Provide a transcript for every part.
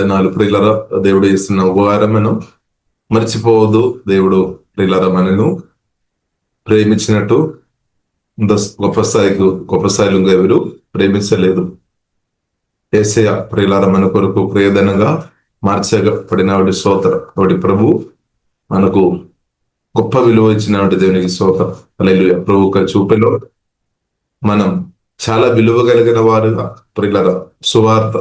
నాలుగు ప్రియులరా, దేవుడు చేస్తున్న ఉపకారం మనం మర్చిపోవద్దు. దేవుడు ప్రియులరా మనను ప్రేమించినట్టు గొప్ప స్థాయిలో ఎవరు ప్రేమించలేదు. యేసయ్య ప్రియులరా మన కొరకు ప్రియధనంగా మార్చబడిన వాడి ప్రభు మనకు గొప్ప విలువ ఇచ్చిన దేవునికి స్తోత్రం. హల్లెలూయా. ప్రభు చూపులో మనం చాలా విలువ కలిగిన వారుగా ప్రియులరా సువార్త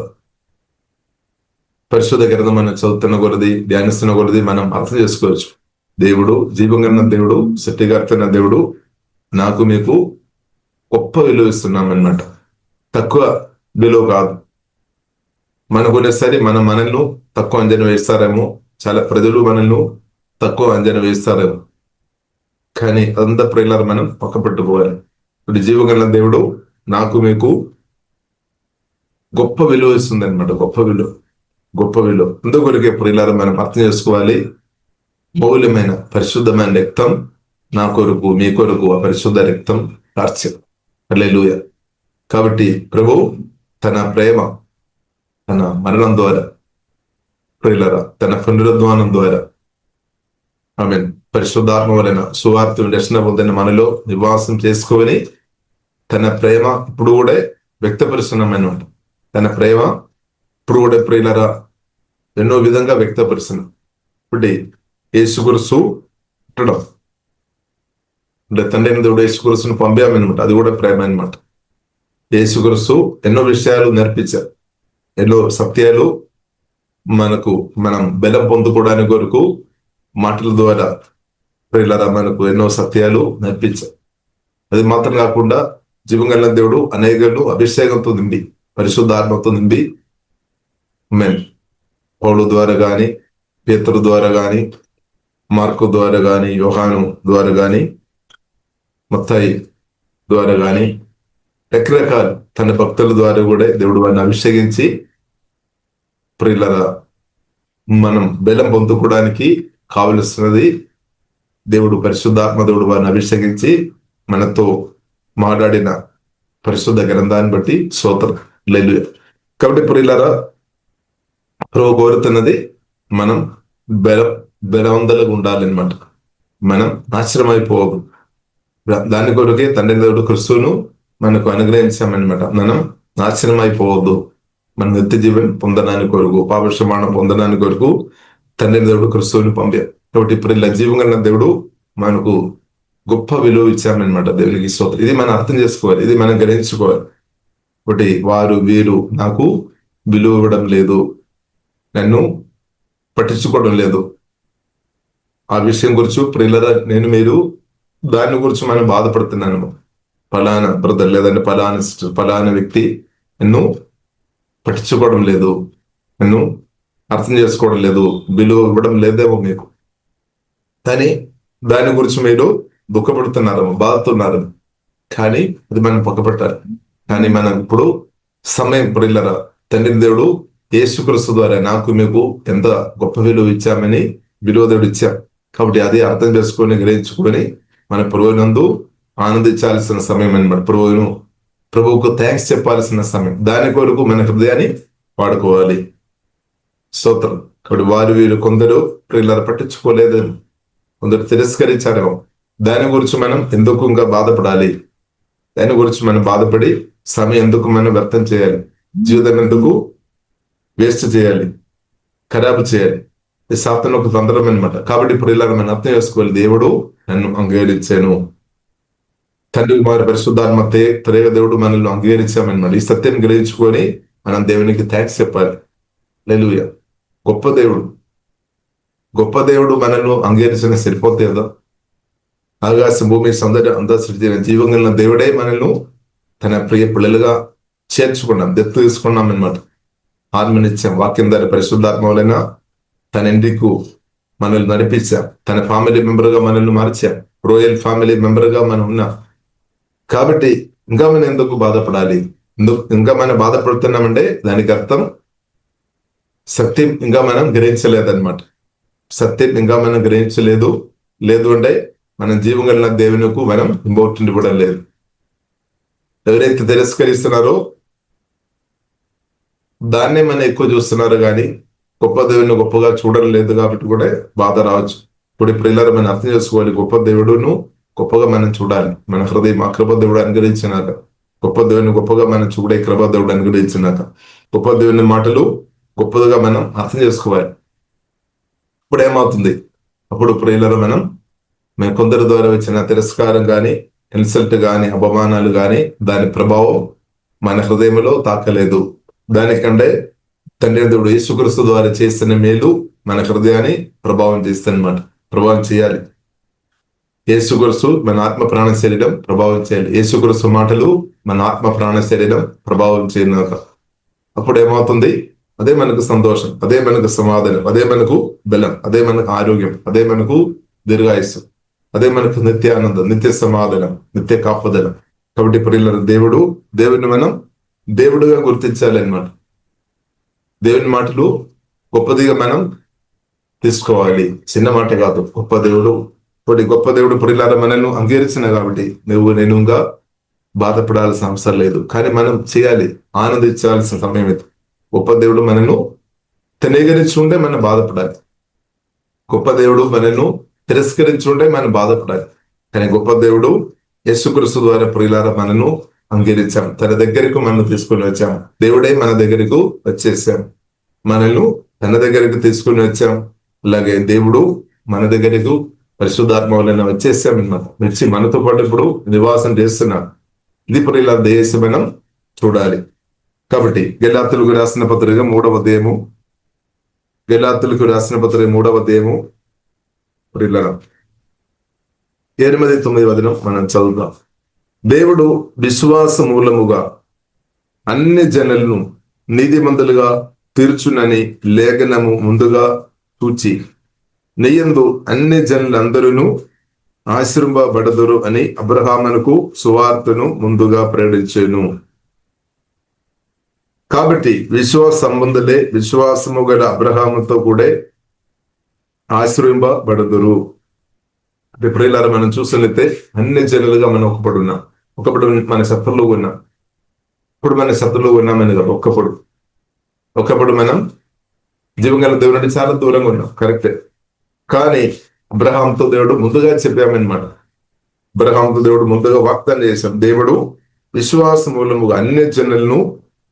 పరిశుద్ధ గ్రంథం మనం చదువుతున్న కొలది, ధ్యానిస్తున్న కొలది మనం అర్థం చేసుకోవచ్చు. దేవుడు జీవం కలిగిన దేవుడు, సృష్టికర్తైన దేవుడు నాకు మీకు గొప్ప విలువ ఇస్తున్నాం అన్నమాట. తక్కువ విలువ కాదు. మనకునేసరి మనల్ని తక్కువ అంచనా వేస్తారేమో, చాలా ప్రజలు మనల్ని తక్కువ అంచనా వేస్తారేమో, కానీ అదంతా ప్రియులారా మనం పక్క పెట్టుకోవాలి. ఇప్పుడు జీవం కలిగిన దేవుడు నాకు మీకు గొప్ప విలువ ఇస్తుంది అనమాట. గొప్ప విలువ అందుకొరకే ప్రియులారా మనం అర్థం చేసుకోవాలి. మౌల్యమైన పరిశుద్ధమైన రక్తం నా కొరకు మీ కొరకు ఆ పరిశుద్ధ రక్తం కార్చారు. హల్లెలూయా. కాబట్టి ప్రభు తన ప్రేమ, తన మరణం ద్వారా ప్రియులారా, తన పునరుద్ధానం ద్వారా ఆమేన్ పరిశుద్ధాత్మ వలన సువార్తను రక్షణ పొందిన మనలో నివాసం చేసుకోవని తన ప్రేమ ఇప్పుడు కూడా వ్యక్తపరుస్తున్నామన్నమాట. తన ప్రేమ ఇప్పుడు కూడా ప్రియులారా ఎన్నో విధంగా వ్యక్తపరుస్తున్నాం. ఇప్పుడు యేసుక్రీస్తు పుట్టడం అంటే తండ్రి దేవుడు యేసుక్రీస్తును పంపామన్నమాట. అది కూడా ప్రేమ అనమాట. యేసుక్రీస్తు ఎన్నో విషయాలు నేర్పించారు, ఎన్నో సత్యాలు మనం బలం పొందుకోవడానికి కొరకు మాటల ద్వారా ప్రియులారా మనకు ఎన్నో సత్యాలు నేర్పించారు. అది మాత్రం కాకుండా జీవం కలిగిన దేవుడు అనేకలు అభిషేకంతో నిండి, పరిశుద్ధాత్మతో నిండి పౌలు ద్వారా గాని, పేతురు ద్వారా గాని, మార్కు ద్వారా గాని, యోహాను ద్వారా గాని, మత్తయి ద్వారా గాని రకరకాల తన భక్తుల ద్వారా కూడా దేవుడు వారిని అభిషేకించి ప్రియులారా మనం బలం పొందుకోవడానికి కావలసినది దేవుడు పరిశుద్ధాత్మ దేవుడు వారిని అభిషేకించి మనతో మాట్లాడిన పరిశుద్ధ గ్రంథాన్ని బట్టి స్తోత్రం. హల్లెలూయా. కాబట్టి ప్రియులారా ప్రభు కోరుతున్నది మనం బలవంతులుగా ఉండాలన్నమాట. మనం నాశనం అయిపోవద్దు. దాని కొరకే తండ్రి దేవుడు క్రీస్తును మనకు అనుగ్రహించామన్నమాట. మనం నాశనం అయిపోవద్దు. మన నిత్య జీవన్ పొందడానికి కొరకు, పాపక్షమాపణ పొందడానికి కొరకు తండ్రి దేవుడు క్రీస్తుని పంపారు. కాబట్టి ఇప్పుడు ఇలా జీవం కలిగిన దేవుడు మనకు గొప్ప విలువ ఇచ్చామన్నమాట. దేవునికి స్తోత్రం. ఇది మనం అర్థం చేసుకోవాలి, ఇది మనం గ్రహించుకోవాలి. ఒకటి వారు వీరు నాకు విలువ ఇవ్వడం లేదు, నన్ను పట్టించుకోవడం లేదు. ఆ విషయం గురించి ప్రియులారా నేను మీరు దాని గురించి మనం బాధపడుతున్నాను. ఫలానా బ్రదర్ లేదంటే ఫలానా సిస్టర్, ఫలానా వ్యక్తి నన్ను పట్టించుకోవడం లేదు, నన్ను అర్థం చేసుకోవడం లేదు, విలువ ఇవ్వడం లేదేమో మీకు, కానీ దాని గురించి మీరు దుఃఖపడుతున్నారేమో, బాధతున్నారు. కానీ అది మనం పక్కపట్టాలి. కానీ మనం ఇప్పుడు సమయం ప్రియులారా తండ్రి దేవుడు యేసుక్రీస్తు ద్వారా నాకు మీకు ఎంత గొప్ప విలువ ఇచ్చామని విలువ దేవుడు ఇచ్చాం. కాబట్టి అది అర్థం చేసుకొని గ్రహించుకొని మన ప్రభువునందు ఆనందించాల్సిన సమయం అన్నమాట. ప్రభువుకు థ్యాంక్స్ చెప్పాల్సిన సమయం. దాని కొరకు మన హృదయాన్ని వాడుకోవాలి. స్తోత్రం. కాబట్టి వారు వీరు కొందరు ప్రియులారా పట్టించుకోలేదేమో, కొందరు తిరస్కరించారేమో. దాని గురించి మనం ఎందుకు ఇంకా బాధపడాలి? దాని గురించి మనం బాధపడి సమయం ఎందుకు మనం వ్యర్థం చేయాలి? జీవితం ఎందుకు వేస్ట్ చేయాలి, ఖరాబు చేయాలి? ఇది సాతాను ఒక తంత్రం అనమాట. కాబట్టి ఇప్పుడు ఇలా మనం అర్థం చేసుకోవాలి. దేవుడు నన్ను అంగీకరించాను, తండ్రి కుమార పరిశుద్ధాత్మ త్రేగ దేవుడు మనల్ని అంగీకరించామన్నమాట. ఈ సత్యం గ్రహించుకొని మనం దేవునికి థ్యాంక్స్ చెప్పాలి. హల్లెలూయా. గొప్ప దేవుడు మనల్ని అంగీకరించిన సరిపోతే కదా. ఆకాశం భూమి అంతా సృష్టించిన జీవం కలిగిన దేవుడే మనల్ని తన ప్రియ పిల్లలుగా చేర్చుకున్నాం, దత్తు తీసుకున్నాం అన్నమాట. ఆత్మనిత్యం వాక్యం ద్వారా పరిశుద్ధాత్మ వలన తన ఇంటికి మనల్ని నడిపించాం, తన ఫ్యామిలీ మెంబర్ గా మనల్ని మార్చాం, రోయల్ ఫ్యామిలీ మెంబర్ గా మనం ఉన్నాం. కాబట్టి ఇంకా మనం ఎందుకు బాధపడాలి? ఇంకా మనం బాధపడుతున్నామంటే దానికి అర్థం సత్యం ఇంకా మనం గ్రహించలేదన్నమాట. సత్యం ఇంకా మనం గ్రహించలేదు. లేదు అంటే మనం జీవం కలిగిన దేవునికి మనం ఇంపార్టెంట్ కూడా లేదు. ఎవరైతే తిరస్కరిస్తున్నారో దాన్నే మనం ఎక్కువ చూస్తున్నారు కానీ గొప్ప దేవుడిని గొప్పగా చూడడం లేదు కాబట్టి కూడా బాధ రావచ్చు. ఇప్పుడు ఇలా మనం అర్థం చేసుకోవాలి, గొప్ప దేవుడును గొప్పగా మనం చూడాలి. మన హృదయం ఆ కృప దేవుడు అనుగ్రహించినాక, గొప్ప దేవుని గొప్పగా మనం చూడే కృప దేవుడు అనుగ్రహించినాక, గొప్ప దేవుని మాటలు గొప్పగా మనం అర్థం చేసుకోవాలి. ఇప్పుడు ఏమవుతుంది, అప్పుడు ప్రియులలో మనం కొందరి ద్వారా వచ్చిన తిరస్కారం కానీ, ఇన్సల్ట్ కానీ, అపమానాలు కానీ దాని ప్రభావం మన హృదయంలో తాకలేదు. దానికంటే తండ్రి దేవుడు యేసుక్రీస్తు ద్వారా చేసిన మేలు మన హృదయాన్ని ప్రభావం చేస్తుందన్నమాట. ప్రభావం చేయాలి. యేసుక్రీస్తు మన ఆత్మ ప్రాణ శరీరం ప్రభావం చేయాలి. యేసుక్రీస్తు మాటలు మన ఆత్మ ప్రాణ శరీరం ప్రభావం చేయనాక అప్పుడు ఏమవుతుంది, అదే మనకు సంతోషం, అదే మనకు సమాధానం, అదే మనకు బలం, అదే మనకు ఆరోగ్యం, అదే మనకు దీర్ఘాయుస్సు, అదే మనకు నిత్య ఆనందం, నిత్య సమాధానం, నిత్య కాపుదల. కాబట్టి ప్రియులారా, దేవుడిని మనం దేవుడుగా గుర్తించాలి అన్నమాట. దేవుని మాటలు గొప్పదిగా మనం తీసుకోవాలి. చిన్న మాట కాదు, గొప్ప దేవుడు. గొప్ప దేవుడు ప్రియులారా మనల్ని అంగీకరించిన కాబట్టి నేనుగా బాధపడాల్సిన అవసరం లేదు. కానీ మనం చేయాలి, ఆనందించాల్సిన సమయం ఇది. గొప్ప దేవుడు మనను తిరస్కరించుంటే మనం బాధపడాలి. గొప్ప దేవుడు మనను తిరస్కరించుంటే మనం బాధపడాలి. కానీ గొప్ప దేవుడు యేసుక్రీస్తు ద్వారా ప్రియులారా మనను అంగీకరించాం, తన దగ్గరకు మనం తీసుకుని వచ్చాం. దేవుడే మన దగ్గరకు వచ్చేసాం, మనల్ని తన దగ్గరకు తీసుకుని వచ్చాం. అలాగే దేవుడు మన దగ్గరకు పరిశుద్ధాత్మ వలన వచ్చేసాం అన్నమాట. వచ్చి మనతో పాటు ఇప్పుడు నివాసం చేస్తున్నాం. ఇది ప్రియులారా దయచేసి మనం చూడాలి. కాబట్టి గెలాతులకు రాసిన పత్రిక 3వ అధ్యాయము, గెలాతులకు రాసిన పత్రిక 3వ అధ్యాయము ప్రియులారా 8-9 వచనం మనం చదువుదాం. దేవుడు విశ్వాస మూలముగా అన్ని జనులను నీతిమంతులుగా తీర్చునని లేఖనము ముందుగా చూచి నీయందు అన్ని జనులందరూ ఆశీర్వబడదురు అని అబ్రహామునకు సువార్తను ముందుగా ప్రకటించెను. కాబట్టి విశ్వాస సంబంధులే విశ్వాసము గల అబ్రహాముతో కూడా ఆశీర్వబడదురు. ప్రియులారా మనం చూసినట్లయితే అన్ని జనులుగా మనం ఒకప్పుడు మన శత్రువులు ఉన్నాం. ఇప్పుడు మన శత్రువులు ఉన్నామని కాదు, ఒకప్పుడు మనం జీవగల దేవుడి నుండి చాలా దూరంగా ఉన్నాం, కరెక్టే. కానీ అబ్రహాంతో దేవుడు ముందుగా చెప్పామన్నమాట. అబ్రహాంతో దేవుడు ముందుగా వాగ్దానం చేశాం. దేవుడు విశ్వాస మూలముగా అన్ని జనులను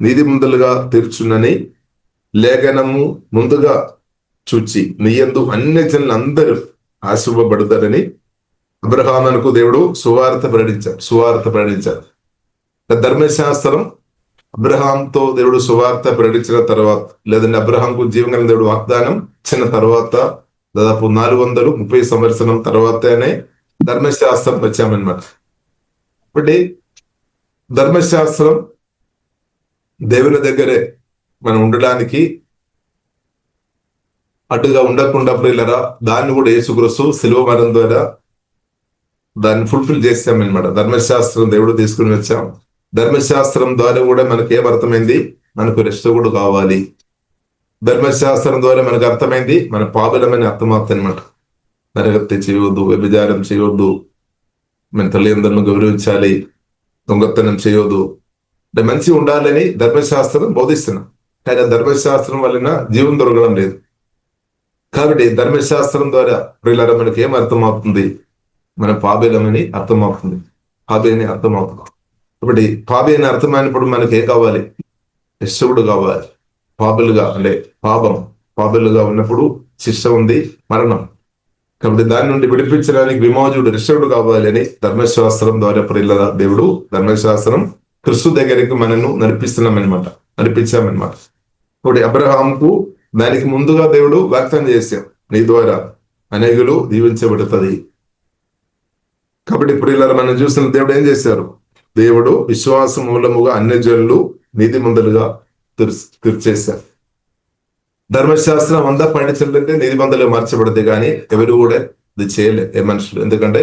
నీతిమంతులుగా తీర్చునని లేఖనము ముందుగా చూచి నీయందు అన్ని జనులు అందరూ ఆశీర్వబడతారని అబ్రహామునకు దేవుడు సువార్త ప్రకటించారు. ధర్మశాస్త్రం అబ్రహాంతో దేవుడు సువార్త ప్రకటించిన తర్వాత, లేదంటే అబ్రహాంకు జీవగల దేవుడు వాగ్దానం ఇచ్చిన తర్వాత దాదాపు 430 సంవత్సరం తర్వాతనే ధర్మశాస్త్రం వచ్చామన్నమాట. కాబట్టి ధర్మశాస్త్రం దేవుని దగ్గరే మనం ఉండడానికి అడ్డుగా ఉండకుండా ప్రియులారా దాన్ని కూడా యేసుక్రీస్తు శిలువ మరణం ద్వారా దాన్ని ఫుల్ఫిల్ చేస్తామన్నమాట. ధర్మశాస్త్రం దేవుడు తీసుకుని వచ్చాం. ధర్మశాస్త్రం ద్వారా కూడా మనకి ఏమర్థమైంది, మనకు రెస్ట్ కూడా కావాలి. ధర్మశాస్త్రం ద్వారా మనకు అర్థమైంది మన పాపులమని అర్థమవుతుంది అనమాట. నరహత్య చేయవద్దు, వ్యభిచారం చేయవద్దు, మన తల్లిదండ్రులను గౌరవించాలి, దొంగతనం చేయవద్దు, అంటే మంచి ఉండాలని ధర్మశాస్త్రం బోధిస్తున్నాం. కానీ ధర్మశాస్త్రం వలన జీవం దొరకడం లేదు. కాబట్టి ధర్మశాస్త్రం ద్వారా ప్రియులారా మనకి ఏం అర్థమవుతుంది, మన పాపేలమని అర్థమవుతుంది. కాబట్టి పాపి అని అర్థమైనప్పుడు మనకి ఏ కావాలి, శిష్యుడు కావాలి. పాపులుగా ఉన్నప్పుడు శిక్ష ఉంది, మరణం. కాబట్టి దాని నుండి విడిపించడానికి విమోచకుడు రిషవుడు కావాలి అని ధర్మశాస్త్రం ద్వారా ప్రియులారా దేవుడు ధర్మశాస్త్రం క్రీస్తు దగ్గరికి మనను నడిపించామన్నమాట. కాబట్టి అబ్రహాంకు దానికి ముందుగా దేవుడు వాగ్దానం చేశాం, నీ ద్వారా అనేకులు దీవించబడుతుంది. కాబట్టి ప్రియులారా మనం చూసిన దేవుడు ఏం చేశారు, దేవుడు విశ్వాస మూలముగా అన్ని జనులు నీతిమంతులుగా తీర్చేశారు. ధర్మశాస్త్రం అంతా పాటించాలంటే నీతిమంతులుగా మార్చబడితే కానీ ఎవరు కూడా ఇది చేయలే ఏ మనుషులు. ఎందుకంటే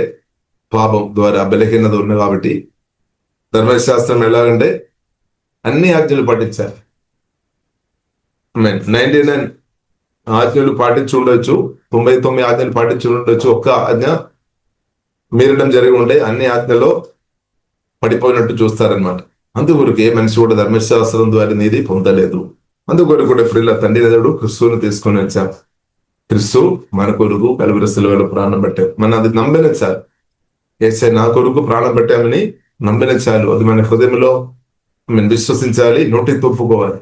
పాపం ద్వారా బలహీనత ఉంది. కాబట్టి ధర్మశాస్త్రం ఎలాగంటే అన్ని ఆజ్ఞలు పాటించాలి. 99 ఆజ్ఞలు పాటించి ఉండొచ్చు, 99 ఆజ్ఞలు పాటించి ఉండొచ్చు, ఒక్క ఆజ్ఞ మీరడం జరిగి ఉంటే అన్ని ఆజ్ఞలో పడిపోయినట్టు చూస్తారనమాట. అందుకొరకు ఏ మనిషి కూడా ధర్మశాస్త్రం ద్వారా నీతి పొందలేదు. అందుకొరకు కూడా ఇప్పుడు ఇలా తండ్రి దేవుడు క్రిస్తువుని తీసుకొని వచ్చాం. క్రిస్తు మన కొరకు కలువరి శిలువలో ప్రాణం పెట్టారు. మనం అది నమ్మిన చాలు. యేసయ్య నా కొరకు ప్రాణం పెట్టామని నమ్మిన చాలు. అది మన హృదయంలో మనం విశ్వసించాలి, నోటితో ఒప్పుకోవాలి.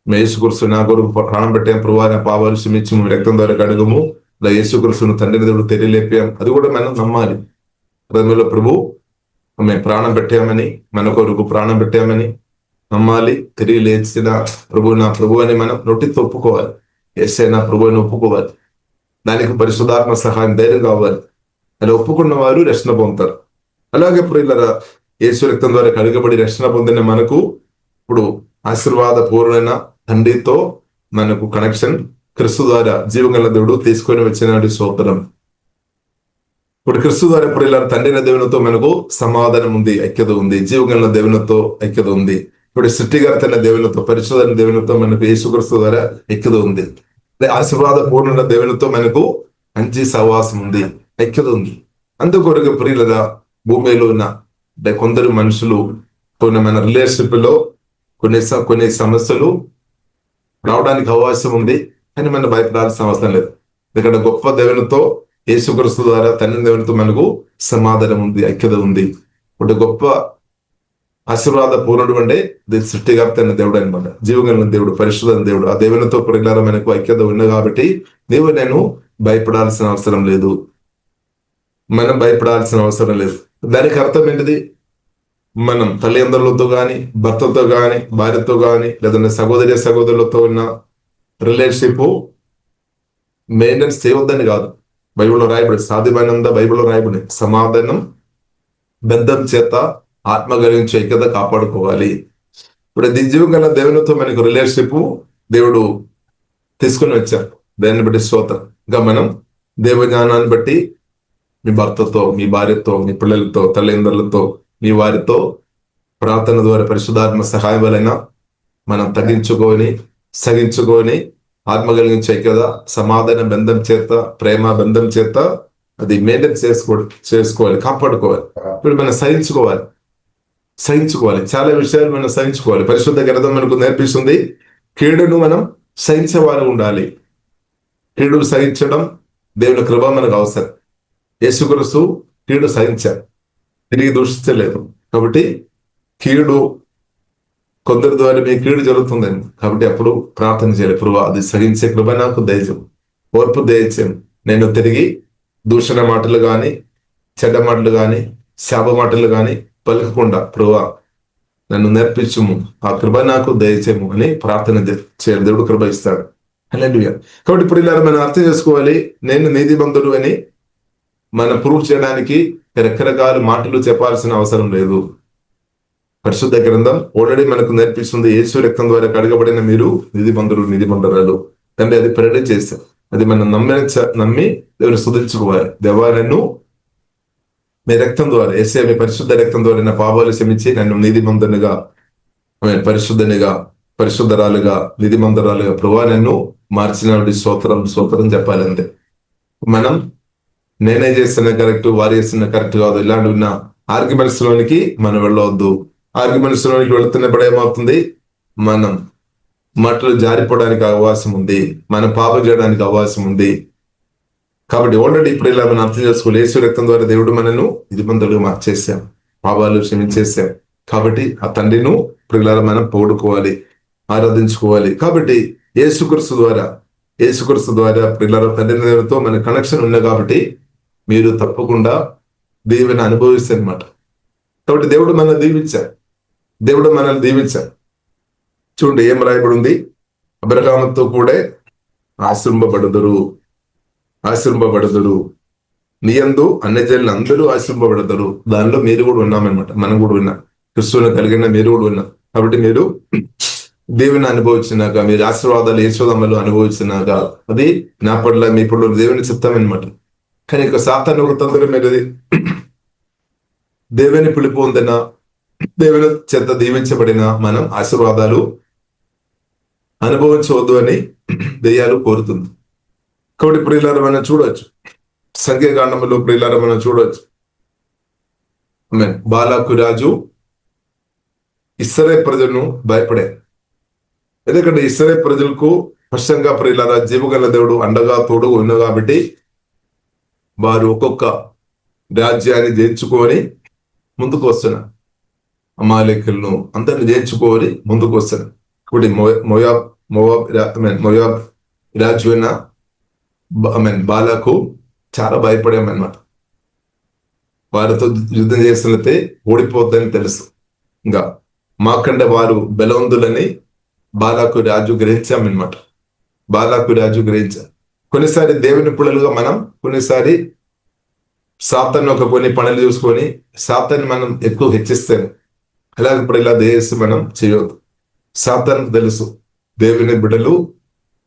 యేసుక్రీస్తు నా కొరకు ప్రాణం పెట్టాం, ప్రభువా నా పాపాలు క్షమించుము, రక్తం ద్వారా కడుగుము, ఇలా యేసుక్రీస్తును తండ్రి దేవుడు తెలియలేపాం. అది కూడా మనం నమ్మాలి. హృదయంలో ప్రభు మేము ప్రాణం పెట్టామని, మన కొరకు ప్రాణం పెట్టామని నమ్మాలి. తిరిగి లేచిన ప్రభు నా ప్రభు అని మనం నోటితో ఒప్పుకోవాలి. యేసయ్య నా ప్రభు అని ఒప్పుకోవాలి. దానికి పరిశుద్ధాత్మ సహాయం ధైర్యం కావాలి. అలా ఒప్పుకున్న వారు రక్షణ పొందుతారు. అలాగే ఇప్పుడు ఇలా యేసు రక్తం ద్వారా కడుగబడి రక్షణ పొందిన మనకు ఇప్పుడు ఆశీర్వాద పూర్వమైన తండ్రితో మనకు కనెక్షన్ క్రిస్తు ద్వారా జీవగల దేవుడు తీసుకొని వచ్చినాడు. స్తోత్రం. ఇప్పుడు క్రిస్తు ద్వారా ఇప్పుడు ఇలా తండ్రిన దేవునితో మనకు సమాధానం ఉంది, ఐక్యత ఉంది. జీవగల దేవునితో ఐక్యత ఉంది. ఇప్పుడు సృష్టికర్తైన దేవునితో, పరిశుద్ధైన దేవునితో మనకు యేసుక్రీస్తు ద్వారా ఐక్యత ఉంది. ఆశీర్వాద పూర్ణ దేవునితో మనకు మంచి సహవాసం ఉంది, ఐక్యత ఉంది. అందుకొరకు ప్రియులరా భూమిలో ఉన్న కొందరు మనుషులు మన రిలేషన్షిప్ లో కొన్ని సమస్యలు రావడానికి అవకాశం ఉంది. కానీ మనం భయపడాల్సిన అవసరం లేదు. ఎందుకంటే గొప్ప దేవునితో యేసుక్రీస్తు ద్వారా తండ్రి దేవునితో మనకు సమాధానం ఉంది, ఐక్యత ఉంది. ఒక గొప్ప ఆశీర్వాద పూర్ణుడు అంటే సృష్టికర్త అయిన దేవుడు అనమాట. జీవగల దేవుడు, పరిశుద్ధ దేవుడు. ఆ దేవునితో ప్రియులారా మనకు ఐక్యత ఉంది కాబట్టి నేను భయపడాల్సిన అవసరం లేదు. మనం భయపడాల్సిన అవసరం లేదు. దానికి అర్థం ఏంటిది? మనం తల్లిదండ్రులతో గాని, భర్తతో గాని, భార్యతో గాని, లేదంటే సహోదరులతో ఉన్న రిలేషన్షిప్ మెయింటెనెన్స్ చేయవద్దని కాదు. బైబిల్లో రాయబడి సాధ్యమైనంత బైబిల్లో రాయబడి సమాధానం బంధం చేత ఆత్మ కలిగించే ఐక్యత కాపాడుకోవాలి. ఇప్పుడు జీవం గల దేవునితో మనకు రిలేషన్షిప్ దేవుడు తీసుకుని వచ్చారు. దాన్ని బట్టి స్తోత్రం. ఇంకా మనం దేవజ్ఞానాన్ని బట్టి మీ భర్తతో, మీ భార్యతో, మీ పిల్లలతో, తల్లిదండ్రులతో, మీ వారితో ప్రార్థన ద్వారా పరిశుద్ధాత్మ సహాయం వలన మనం తగ్గించుకొని సగించుకొని ఆత్మ కలిగించే కదా సమాధాన బంధం చేత, ప్రేమ బంధం చేత అది మెయింటైన్ చేసుకోవాలి, కాపాడుకోవాలి. ఇప్పుడు మనం సహించుకోవాలి. చాలా విషయాలు మనం సహించుకోవాలి. పరిశుద్ధ గ్రంథం మనకు నేర్పిస్తుంది కీడును మనం సహించేవారు ఉండాలి. కీడు సహించడం దేవుని కృప మనకు అవసరం. యేసుక్రీస్తు కీడు సహించారు, తిరిగి దూషించలేదు. కాబట్టి కీడు కొందరి ద్వారా మీ కీడు జరుగుతుందని కాబట్టి అప్పుడు ప్రార్థన చేయాలి. ప్రభు అది సహించే కృప నాకు దయచేయం, ఓర్పు దయచేయం. నేను తిరిగి దూషణ మాటలు గాని, చెడ్డ మాటలు గాని, శాప మాటలు గాని పలకకుండా ప్రభువా నన్ను నేర్పించుము, ఆ కృప నాకు దయచేయము అని ప్రార్థన చేయాలి. దేవుడు కృప ఇస్తాడు. హల్లెలూయా. కాబట్టి ఇప్పుడు ఇలా మనం అర్థం చేసుకోవాలి, నేను నీతిమంతుడు అని మనం ప్రూవ్ చేయడానికి రకరకాల మాటలు చెప్పాల్సిన అవసరం లేదు. పరిశుద్ధ గ్రంథం ఆల్రెడీ మనకు నేర్పిస్తుంది. యేసు రక్తం ద్వారా కడగబడిన మీరు నీతిమంతురాలు తండ్రి అది ప్రేరణ చేశారు. అది మనం నమ్మి దేవుని స్తుతించుకోవాలి. దేవా నన్ను మీ రక్తం ద్వారా, యేసయ్య మీ పరిశుద్ధ రక్తం ద్వారా నా పాపాలు క్షమించి నన్ను నీతిమంతునిగా, పరిశుద్ధనిగా, పరిశుద్ధరాలుగా, నీతిమంతురాలుగా ప్రభువా నన్ను మార్చిన స్తోత్రం చెప్పాలంటే మనం నేనే చేస్తున్న కరెక్ట్, వారు చేస్తున్న కరెక్ట్ కాదు, ఇలాంటి ఉన్న ఆర్గ్యుమెంట్స్ లోనికి మనం వెళ్ళవద్దు. ఆర్గ్యుమెంట్స్ లోనికి వెళుతున్నప్పుడు ఏమవుతుంది? మనం మాటలు జారిపోవడానికి అవకాశం ఉంది, మనం పాపం చేయడానికి అవకాశం ఉంది. కాబట్టి ఆల్రెడీ ఇప్పుడు ఇలా మనం అర్థం చేసుకోవాలి. యేసు రక్తం ద్వారా దేవుడు మనను నీతిమంతులుగా మార్చేసాం, పాపాలు క్షమించేసాం. కాబట్టి ఆ తండ్రిను ఇప్పుడు ఇలా మనం పోగొట్టుకోవాలి, ఆరాధించుకోవాలి. కాబట్టి యేసుక్రీస్తు ద్వారా పిల్లల తండ్రితో మన కనెక్షన్ ఉంది. కాబట్టి మీరు తప్పకుండా దేవుని అనుభవిస్తారు అనమాట. కాబట్టి దేవుడు మనల్ని దీవించారు. చూడండి ఏం రాయబడి ఉంది? అబ్రహాముతో కూడా ఆశ్రయింపబడదురు, నీ యందు అన్యజనులు అందరూ ఆశ్రయింపబడతారు. దానిలో మీరు కూడా ఉన్నామన్నమాట. మనం కూడా విన్నాం. క్రిస్తువుని కలిగిన మీరు కూడా విన్నాం. కాబట్టి మీరు దేవుని అనుభవించినాక, మీరు ఆశీర్వాదాలు యేసోదమ్మలు అనుభవించినాక అది నా పట్ల మీ పట్ల దేవుని చిత్తం అనమాట. కానీ ఇక సాతాను ఒక తంత్రం ఏంటిది? దేవుని పిలుపు పొందిన, దేవుని చేత దీవించబడిన మనం ఆశీర్వాదాలు అనుభవించవద్దు అని దెయ్యాలు కోరుతుంది. కాబట్టి ప్రియులారా మనం చూడవచ్చు, సంఖ్యాకాండంలో ప్రియులారా మనం చూడవచ్చు. బాలాకు రాజు ఇశ్రాయేలు ప్రజలను భయపడే ఎందుకంటే ఇశ్రాయేలు ప్రజలకు స్పష్టంగా ప్రియులారా జీవగల దేవుడు అండగా తోడు ఉన్న కాబట్టి వారు ఒక్కొక్క రాజ్యాన్ని జయించుకొని ముందుకు వస్తున్నారు. అమాలేకులను అందరిని జయించుకొని ముందుకు వస్తున్నారు. ఇప్పుడు మొయాబ్ రాజు అయిన బాలాకు చాలా భయపడామన్నమాట. వారితో యుద్ధం చేసినట్లయితే ఓడిపోద్దని తెలుసు. ఇంకా మాకంటే వారు బలవంతులని బాలాకు రాజు గ్రహించామన్నమాట. బాలాకు రాజు గ్రహించాం. కొన్నిసారి దేవుని పిల్లలుగా మనం కొన్నిసారి సాతాన్ని కొన్ని పనులు చూసుకొని సాతాన్ని మనం ఎక్కువ హెచ్చిస్తాము. అలాగే ఇప్పుడు ఇలా చేసి మనం చేయవద్దు. సాతానికి తెలుసు దేవుని బిడ్డలు,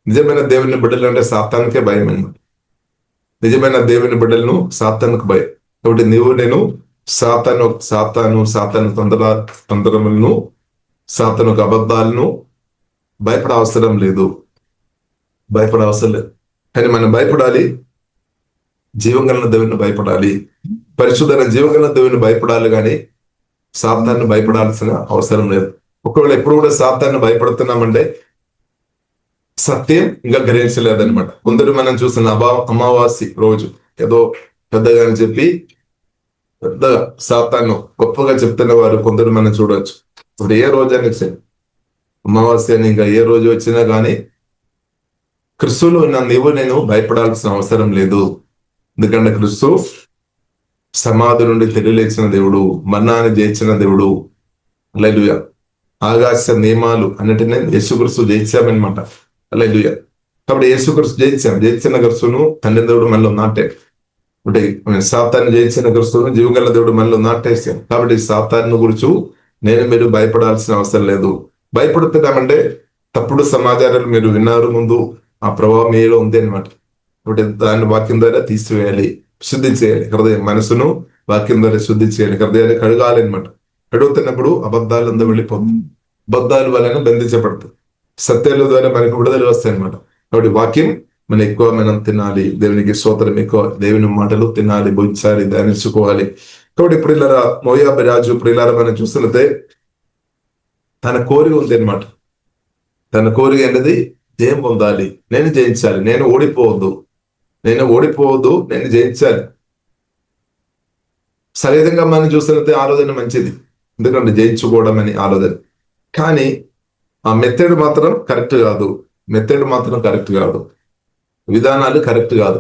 నిజమైన దేవుని బిడ్డలు అంటే సాతానికే భయం అన్నమాట. నిజమైన దేవుని బిడ్డలను సాతానికి భయం. కాబట్టి నేను సాతాను తొందరములను సాతాను అబద్ధాలను భయపడ అవసరం లేదు. కానీ మనం భయపడాలి, జీవంగల దేవుని భయపడాలి, పరిశుద్ధమైన జీవంగల దేవుని భయపడాలి. కానీ సాతాన్ని భయపడాల్సిన అవసరం లేదు. ఒకవేళ ఎప్పుడు కూడా సాతాన్ని భయపడుతున్నామంటే సత్యం ఇంకా గ్రహించలేదనమాట. కొందరు మనం చూసిన అమావాస్య రోజు ఏదో పెద్దగా అని చెప్పి పెద్దగా సాతాను గొప్పగా చెప్తున్న వారు కొందరు మనం చూడవచ్చు. ఇప్పుడు ఏ రోజు అని అమావాస్య అని ఇంకా ఏ రోజు వచ్చినా కానీ క్రిస్తులో ఉన్న నేను భయపడాల్సిన అవసరం లేదు. ఎందుకంటే క్రిస్తు సమాధి నుండి తెలియలేచిన దేవుడు, మన్నాని జయించిన దేవుడు. హల్లెలూయా. ఆకాశ నియమాలు అన్నిటినీ యేసుక్రీస్తు జయించామన్నమాట. హల్లెలూయా. కాబట్టి యేసుక్రీస్తు జయించిన క్రిస్తును తండ్రి దేవుడు మనలో నాటాడు. అంటే సాతాన్ని జయించిన క్రిస్తును జీవగల దేవుడు మనలో నాటేసాం. కాబట్టి సాతాన్ని గురించి మీరు భయపడాల్సిన అవసరం లేదు. భయపడుతున్నామంటే తప్పుడు సమాచారాలు మీరు విన్నారు ముందు, ఆ ప్రభావం మీలో ఉంది అనమాట. కాబట్టి దాన్ని వాక్యం ద్వారా తీసివేయాలి, శుద్ధి చేయాలి. హృదయం మనసును వాక్యం ద్వారా శుద్ధి చేయాలి, హృదయాన్ని కడగాలి అనమాట. కడుగుతున్నప్పుడు అబద్ధాలంతా వెళ్ళిపోతుంది. అబద్ధాల వలన బంధించబడుతుంది. సత్యాల ద్వారా మనకు విడుదల వస్తాయి అనమాట. కాబట్టి వాక్యం మనం తినాలి. దేవునికి స్తోత్రం. ఎక్కువ దేవుని మాటలు తినాలి, భుజించాలి, ధ్యానించుకోవాలి. కాబట్టి ఇప్పుడు ఇలా మోయాబు రాజు ప్రియులారా మనం చూస్తున్నదే తన కోరిక ఉంది అనమాట. తన కోరిక అనేది జయం పొందాలి, నేను జయించాలి, నేను ఓడిపోవద్దు, నేను జయించాలి. సరితంగా మనం చూస్తున్నదే ఆలోచన మంచిది, ఎందుకంటే జయించుకోవడం అని ఆలోచన. కానీ ఆ మెథడ్ మాత్రం కరెక్ట్ కాదు, విధానాలు కరెక్ట్ కాదు.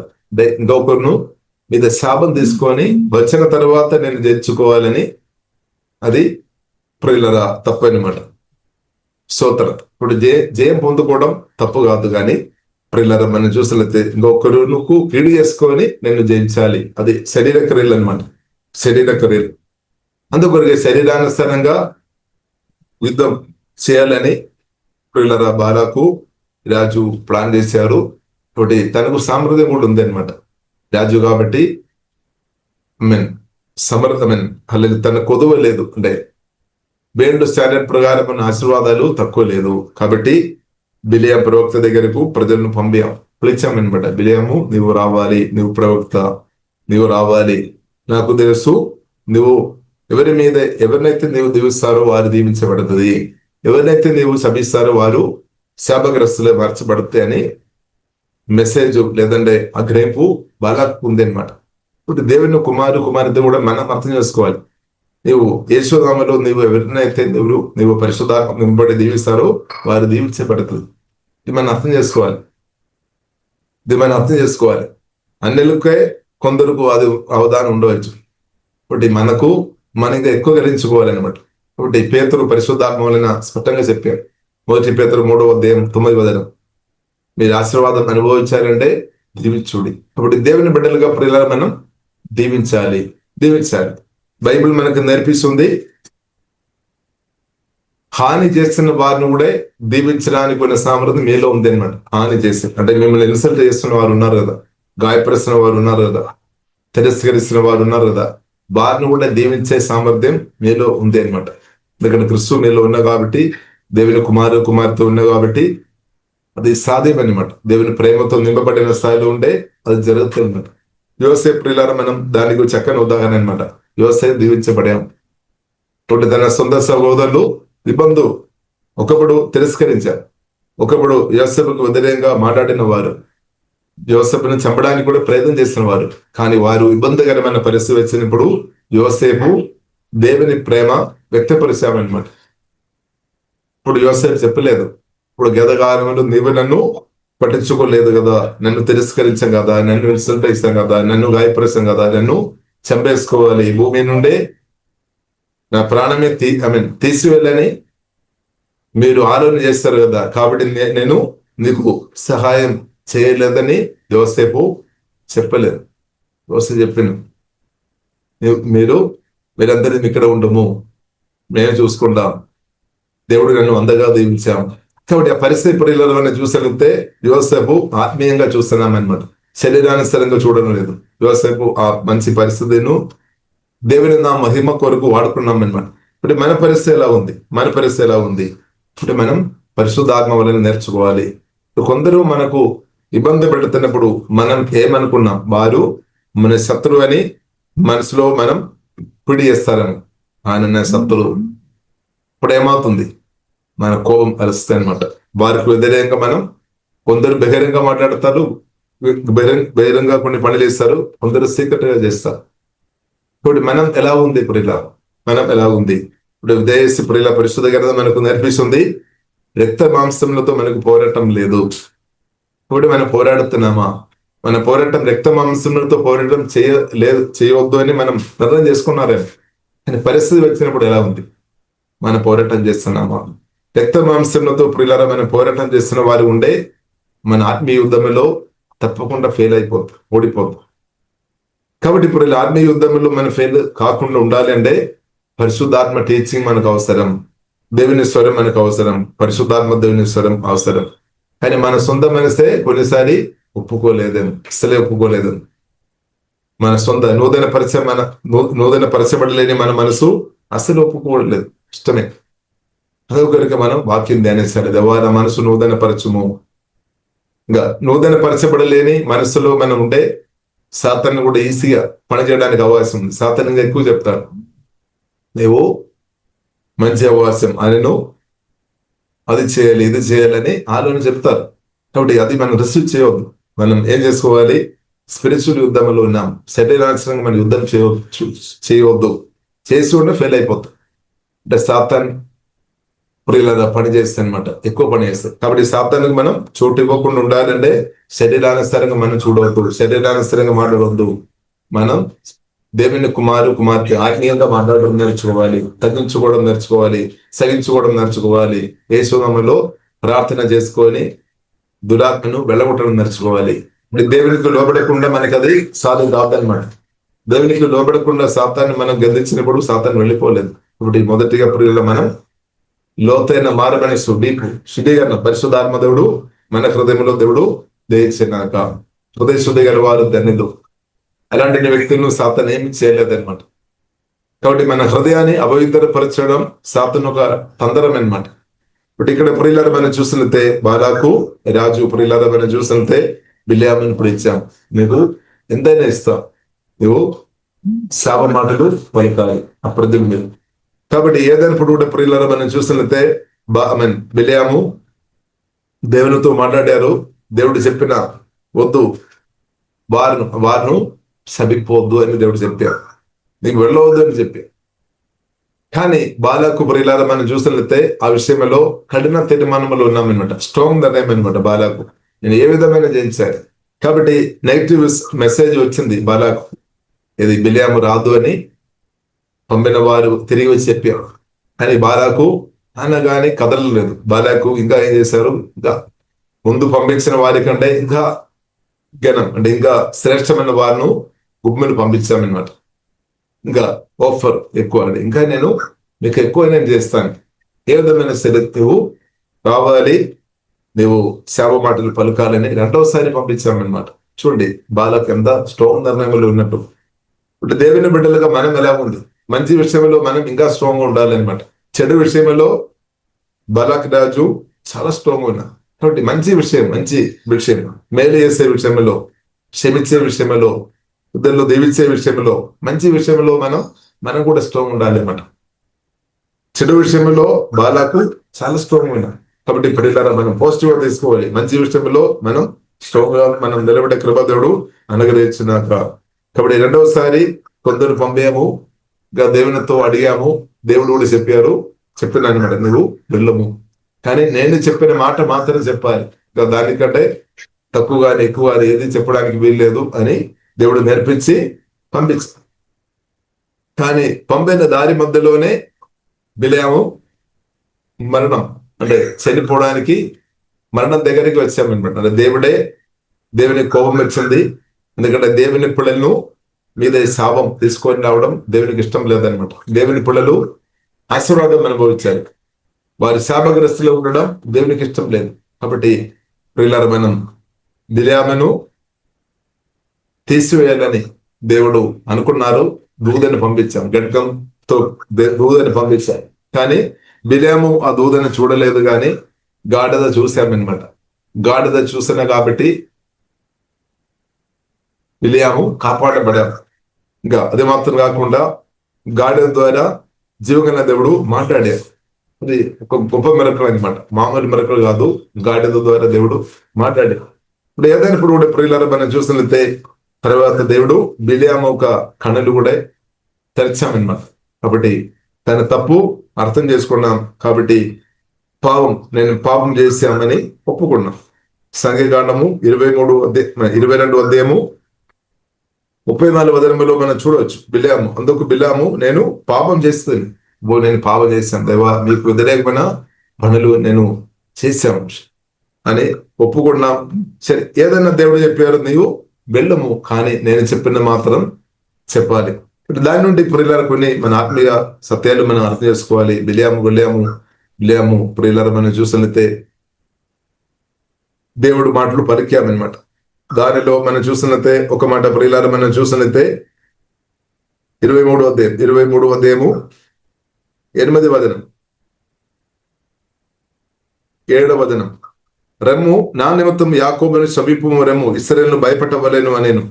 ఇంకొకరును మీద శాపం తీసుకొని వచ్చిన తర్వాత నేను జయించుకోవాలని అది ప్రియులరా తప్పనమాట. స్తోత్రం. ఇప్పుడు జయం పొందుకోవడం తప్పు కాదు. కానీ ప్రియులరా మనం చూసినట్లయితే ఇంకొకరు నువ్వు కీడు చేసుకొని నేను జయించాలి, అది శరీర క్రియలు అనమాట. శరీర క్రియలు అందుకొరకే శరీరానుసారంగా యుద్ధం చేయాలని ప్రియులరా బాలాకు రాజు ప్లాన్ చేశారు. కాబట్టి తనకు సామర్థ్యం కూడా ఉంది అనమాట. రాజు కాబట్టి సమర్థమైన అలాగే తన కొదువ లేదు. అంటే బేండు స్టాండర్డ్ ప్రకారం ఉన్న ఆశీర్వాదాలు తక్కువ లేదు. కాబట్టి బిలియా ప్రవక్త దగ్గరకు ప్రజలను పిలిచామనమాట. బిలియాము, నువ్వు రావాలి, నువ్వు ప్రవక్త, నువ్వు రావాలి. నాకు తెలుసు నువ్వు ఎవరినైతే నీవు దీవిస్తారో వారు దీవించబడుతుంది, ఎవరినైతే నీవు శపిస్తారో వారు శాపగ్రస్తులే మార్చబడితే అని మెసేజ్ లేదంటే ఆ గ్రహింపు బాగా ఉంది అనమాట. ఇప్పుడు దేవుని కుమార్తె కూడా మనం అర్థం చేసుకోవాలి. నీవు యేసునామములో నీవు ఎవరినైతే నీవు పరిశుద్ధాత్మ నింపబడి దీవిస్తారో వారు దీవించబడుతుంది. ఇది మనం అర్థం చేసుకోవాలి. అన్నిలకే కొందరికి అది అవధానం ఉండవచ్చు. కాబట్టి మనకి ఎక్కువ గ్రహించుకోవాలన్నమాట. కాబట్టి పేతురు పరిశుద్ధాత్మ వలన స్పష్టంగా చెప్పారు. 1 పేతురు 3:9 మీరు ఆశీర్వాదం అనుభవించాలంటే దీవించుడి. కాబట్టి దేవుని బిడ్డలుగా ప్రియులారా మనం దీవించాలి. బైబిల్ మనకు నేర్పిస్తుంది హాని చేస్తున్న వారిని కూడా దీవించడానికి ఉన్న సామర్థ్యం మీలో ఉంది అనమాట. హాని చేసి అంటే మిమ్మల్ని ఇన్సల్ట్ చేస్తున్న వారు ఉన్నారు కదా, గాయపరుస్తున్న వారు ఉన్నారు కదా, తిరస్కరిస్తున్న వారు ఉన్నారు కదా, వారిని కూడా దీవించే సామర్థ్యం మీలో ఉంది అనమాట. ఎందుకంటే క్రిస్తు మీలో ఉన్నా కాబట్టి, దేవుని కుమార్తె ఉన్నా కాబట్టి అది సాధ్యం అనమాట. దేవుని ప్రేమతో నింపబడిన స్థాయిలో ఉంటే అది జరుగుతుంది అనమాట. యోసేపు ప్రియులారా మనం దానికి చక్కని ఉదాహరణ అనమాట. యోసేపు దీవించబడాం. తన సొంత సహోదరులు ఒకప్పుడు తిరస్కరించారు. ఒకప్పుడు యోసేపుకు వ్యతిరేకంగా మాట్లాడిన వారు, యోసేపును చంపడానికి కూడా ప్రయత్నం చేసిన వారు, కానీ వారు ఇబ్బందికరమైన పరిస్థితి వచ్చినప్పుడు యోసేపు దేవుని ప్రేమ వ్యక్తపరిచామన్నమాట. ఇప్పుడు యోసేపు చెప్పలేదు, ఇప్పుడు గతకాలంలో నీవు నన్ను పట్టించుకోలేదు కదా, నన్ను తిరస్కరించాం కదా, నన్ను ఇన్సల్ట్ చేశాం కదా, నన్ను గాయపరిచాం కదా, నన్ను చంపేసుకోవాలి, భూమి నుండే నా ప్రాణమే తీసివెళ్ళని మీరు ఆలోచన చేస్తారు కదా, కాబట్టి నేను నీకు సహాయం చేయలేదని యోసేపు చెప్పలేదు. యోసేపు చెప్పిన మీరందరూ ఇక్కడ ఉండము, మేము చూసుకుంటాం, దేవుడు నన్ను అందగా దీవించాం. కాబట్టి ఆ పరిస్థితి పరిస్థితులను చూసలితే యోసేపు ఆత్మీయంగా చూస్తున్నాం అనమాట, శరీరానుసరంగా చూడడం లేదు. యోసేపు ఆ మంచి పరిస్థితిను దేవుని నా మహిమ కొరకు వాడుకున్నాం అనమాట. ఇప్పుడు మన పరిస్థితి ఎలా ఉంది? ఇప్పుడు మనం పరిశుద్ధాత్మ వలన నేర్చుకోవాలి. కొందరు మనకు ఇబ్బంది పెడుతున్నప్పుడు మనం ఏమనుకున్నాం, వారు మన శత్రువు అని మనసులో మనం పిడి చేస్తారని, ఆయన నా శత్రువు. ఇప్పుడు ఏమవుతుంది, మన కోపం కలుస్తాయి అనమాట. వారికి వ్యతిరేకంగా మనం, కొందరు బహిరంగ మాట్లాడతారు, బహిరంగ కొన్ని పనులు చేస్తారు, కొందరు సీక్రెట్గా చేస్తారు. ఇప్పుడు మనం ఎలా ఉంది? ఇప్పుడు విదేశీ ప్రియుల పరిశుద్ధ గ్రంథం మనకు నేర్పిస్తుంది, రక్త మాంసములతో మనకు పోరాటం లేదు. ఇప్పుడు మనం పోరాడుతున్నామా? మన పోరాటం రక్త మాంసములతో పోరాటం చేయవద్దు అని మనం నిర్ణయం చేసుకున్నారేమో, కానీ పరిస్థితి వచ్చినప్పుడు ఎలా ఉంది? మన పోరాటం చేస్తున్నామా? రక్త మాంసములతో ప్రియులారా మనం పోరాటం చేస్తున్న వారు ఉండే మన ఆత్మీయ యుద్ధంలో తప్పకుండా ఫెయిల్ అయిపోతుంది, ఓడిపోతుంది. కాబట్టి ఇప్పుడు ఆత్మీయ యుద్ధంలో మనం ఫెయిల్ కాకుండా ఉండాలి అంటే పరిశుద్ధాత్మ టీచింగ్ మనకు అవసరం, దేవుని స్వరం మనకు అవసరం, పరిశుద్ధాత్మ దేవుని స్వరం అవసరం. కానీ మన సొంత మనసే కొన్నిసారి అసలే ఒప్పుకోలేదు. మన సొంత నూతన పరచబడలేని మన మనసు అసలు ఒప్పుకోవట్లేదు, ఇష్టమే. అదొకరికి మనం వాక్యం ధ్యానించాలి, దేవా మనసు నూతన పరచుము. ఇంకా నూతన పరచబడలేని మనసులో మనం ఉంటే సాతాను కూడా ఈజీగా పనిచేయడానికి అవకాశం ఉంది. సాతాను ఎక్కువ చెప్తాడు, నువ్వు మంచి అవకాశం ఆయనను అది చేయాలి ఇది చేయాలని ఆలోచన చెప్తారు. కాబట్టి అది మనం రిసీవ్ చేయవద్దు. మనం ఏం చేసుకోవాలి? స్పిరిచువల్ యుద్ధంలో ఉన్నాం, శరీరానుసరంగా మనం యుద్ధం చేయవద్దు. చేసి ఉంటే ఫెయిల్ అయిపోతాం. అంటే సాతాన్ ప్రియులగా పని చేస్తాయి అనమాట, ఎక్కువ పని చేస్తారు. కాబట్టి సాతానికి మనం చోటు ఇవ్వకుండా ఉండాలంటే శరీరానుసరంగా మనం చూడవద్దు, శరీరానుసరంగా మాట్లాడవద్దు. మనం దేవుని కుమార్తె ఆత్మీయంగా మాట్లాడడం నేర్చుకోవాలి, తగ్గించుకోవడం నేర్చుకోవాలి, సహించుకోవడం నేర్చుకోవాలి. యేసునామములో ప్రార్థన చేసుకొని దురాత్మను వెళ్ళగొట్టడం నేర్చుకోవాలి. ఇప్పుడు దేవునికి లోబడకుండా మనకి అది సాధన రాదనమాట. దేవునికి లోబడకుండా సాతాన్ని మనం గద్దించినప్పుడు సాతాన్ని వెళ్ళిపోలేదు. ఇప్పుడు మొదటిగా ప్రియుల మనం లోతైన మారమని శుద్ధీకరణ పరిశుద్ధాత్మ దేవుడు మన హృదయంలో దేవుడు దయచేయనాక. హృదయ శుద్ధి గల వారు ధన్యులు. అలాంటి వ్యక్తులను సాతాను ఏమి చేయలేదన్నమాట. కాబట్టి మన హృదయాన్ని అపవిత్రపరచడం సాతాను ఒక తందరం అనమాట. ఇప్పుడు ఇక్కడ ప్రియులారా మనం చూసినట్టే బాలాకు రాజు, ప్రియులారా మనం చూసినట్టే బిల్యామును ఇప్పుడు ఇచ్చాం, నీకు ఎంతైనా ఇస్తాం, నువ్వు శాప మాటలు పలికాలి అప్రతిజ్ఞ మీరు. కాబట్టి ఏదైనప్పుడు కూడా ప్రియులారా మనం చూసినట్టే బిల్యాము దేవునితో మాట్లాడారు. దేవుడు చెప్పిన వద్దు, వారును శపిపోవద్దు అని దేవుడు చెప్పారు, నీకు వెళ్ళవద్దు అని చెప్పి. కానీ బాలాకు ప్రియులారా మనం చూసినట్లయితే ఆ విషయంలో కఠిన తీర్మానంలో ఉన్నామన్నమాట, స్ట్రాంగ్ నిర్ణయం అనమాట. బాలాకు నేను ఏ విధమైన జయించాను. కాబట్టి నెగిటివ్ మెసేజ్ వచ్చింది బాలాకు, ఇది బిల్యాము రాదు అని పంపిన వారు తిరిగి వచ్చి చెప్పారు. కానీ బాలాకు అనగానే కదలలేదు. బాలాకు ఇంకా ఏం చేశారు, ఇంకా ముందు పంపించిన వారి కంటే ఇంకా ఘనం అంటే ఇంకా శ్రేష్టమైన వారిను గుమ్మను పంపించామన్నమాట. ఇంకా ఆఫర్ ఎక్కువ అంటే ఇంకా నేను మీకు ఎక్కువ నేను చేస్తాను, ఏ విధమైన సరే నువ్వు కావాలి, నువ్వు శాప మాటలు పలుకాలని రెండవసారి పంపించామన్నమాట. చూడండి బాలకు ఎంత స్ట్రాంగ్ నిర్ణయంలో ఉన్నట్టు. ఇప్పుడు దేవుని బిడ్డలుగా మనం ఎలా ఉంది, మంచి విషయంలో మనం ఇంకా స్ట్రాంగ్ గా ఉండాలన్నమాట. చెడు విషయంలో బాలాక్ రాజు చాలా స్ట్రాంగ్ ఉన్నా. కాబట్టి మంచి విషయం మేలు చేసే విషయంలో, క్షమించే విషయంలో, ఇద్దరిలో దీవించే విషయంలో, మంచి విషయంలో మనం కూడా స్ట్రాంగ్ ఉండాలి అన్నమాట. చెడు విషయంలో బాలాకు చాలా స్ట్రాంగ్ ఉన్నా. కాబట్టి ఇప్పుడు మనం పాజిటివ్ గా తీసుకోవాలి. మంచి విషయంలో మనం స్ట్రాంగ్ గా మనం నిలబడే కృప దేవుడు అనుగ్రహించినాక. కాబట్టి రెండవసారి కొందరు పంపాము, ఇంకా దేవునితో అడిగాము, దేవుడు కూడా చెప్పినాను అనమాట, నువ్వు వెళ్ళము, కానీ నేను చెప్పిన మాట మాత్రం చెప్పాలి, ఇంకా దానికంటే తక్కువ కానీ ఎక్కువ కానీ ఏది చెప్పడానికి వీల్లేదు అని దేవుడు నేర్పించి పంపించారు. కానీ పంపిన దారి మధ్యలోనే బిలాము మరణం, అంటే చనిపోవడానికి మరణం దగ్గరికి వచ్చామన్నమాట. అంటే దేవుని కోపం వచ్చింది, ఎందుకంటే దేవుని పిల్లలను మీద శాపం తీసుకొని రావడం దేవునికి ఇష్టం లేదనమాట. దేవుని పిల్లలు ఆశీర్వాదం అనుభవించారు, వారి శాపగ్రస్తులు ఉండడం దేవునికి ఇష్టం లేదు. కాబట్టి ప్రియులారా, మనం బిలామును తీసివేయాలని దేవుడు అనుకున్నారు, దూతని పంపించాం, గడ్డంతో దూతని పంపించాం. కానీ బిలాము ఆ దూతని చూడలేదు, కానీ గాడిద చూశామన్నమాట. గాడిద చూసిన కాబట్టి బిలాము కాపాడబడాము. ఇంకా అది మాత్రం కాకుండా గాడిద ద్వారా జీవగల దేవుడు మాట్లాడారు. అది ఒక గొప్ప మెరకలు అనమాట, మామూలు మెరకలు కాదు, గాడిద ద్వారా దేవుడు మాట్లాడారు. ఇప్పుడు ఏదైనా ఇప్పుడు కూడా ప్రియులారా మనం చూసినట్లయితే తర్వాత దేవుడు బిలాము ఒక కన్నులు కూడా తెరిచామన్నమాట. కాబట్టి తన తప్పు అర్థం చేసుకున్నాం, కాబట్టి నేను పాపం చేశామని ఒప్పుకున్నాం. సంఖ్యాకాండము 22 అధ్యాయము 34 వచనంలో మనం చూడవచ్చు బిలాము. అందుకు బిలాము, నేను పాపం చేస్తాను, నేను పాపం చేశాను దేవా, మీకు వ్యతిరేకమైన పనులు నేను చేశాను అని ఒప్పుకున్నాం. సరే, ఏదైనా దేవుడు చెప్పారు, నీవు వెళ్ళము, కానీ నేను చెప్పిన మాత్రం చెప్పాలి. దాని నుండి ప్రియులారా కొన్ని మన ఆత్మీయ సత్యాలు మనం అర్థం చేసుకోవాలి. బిలాము ప్రియులారా మనం చూసినట్లయితే దేవుడు మాటలు పలికామన్నమాట. దానిలో మనం చూసినట్లయితే ఒక మాట ప్రియులారా మనం చూసినట్లయితే 23 అధ్యాయము 8వ వచనం 7వ వచనం, రెమ్ము నా నిమిత్తం యాకోబుని శపింపుము, రెమ్ము ఇశ్రాయేలును భయపెట్టవలెను అనేను.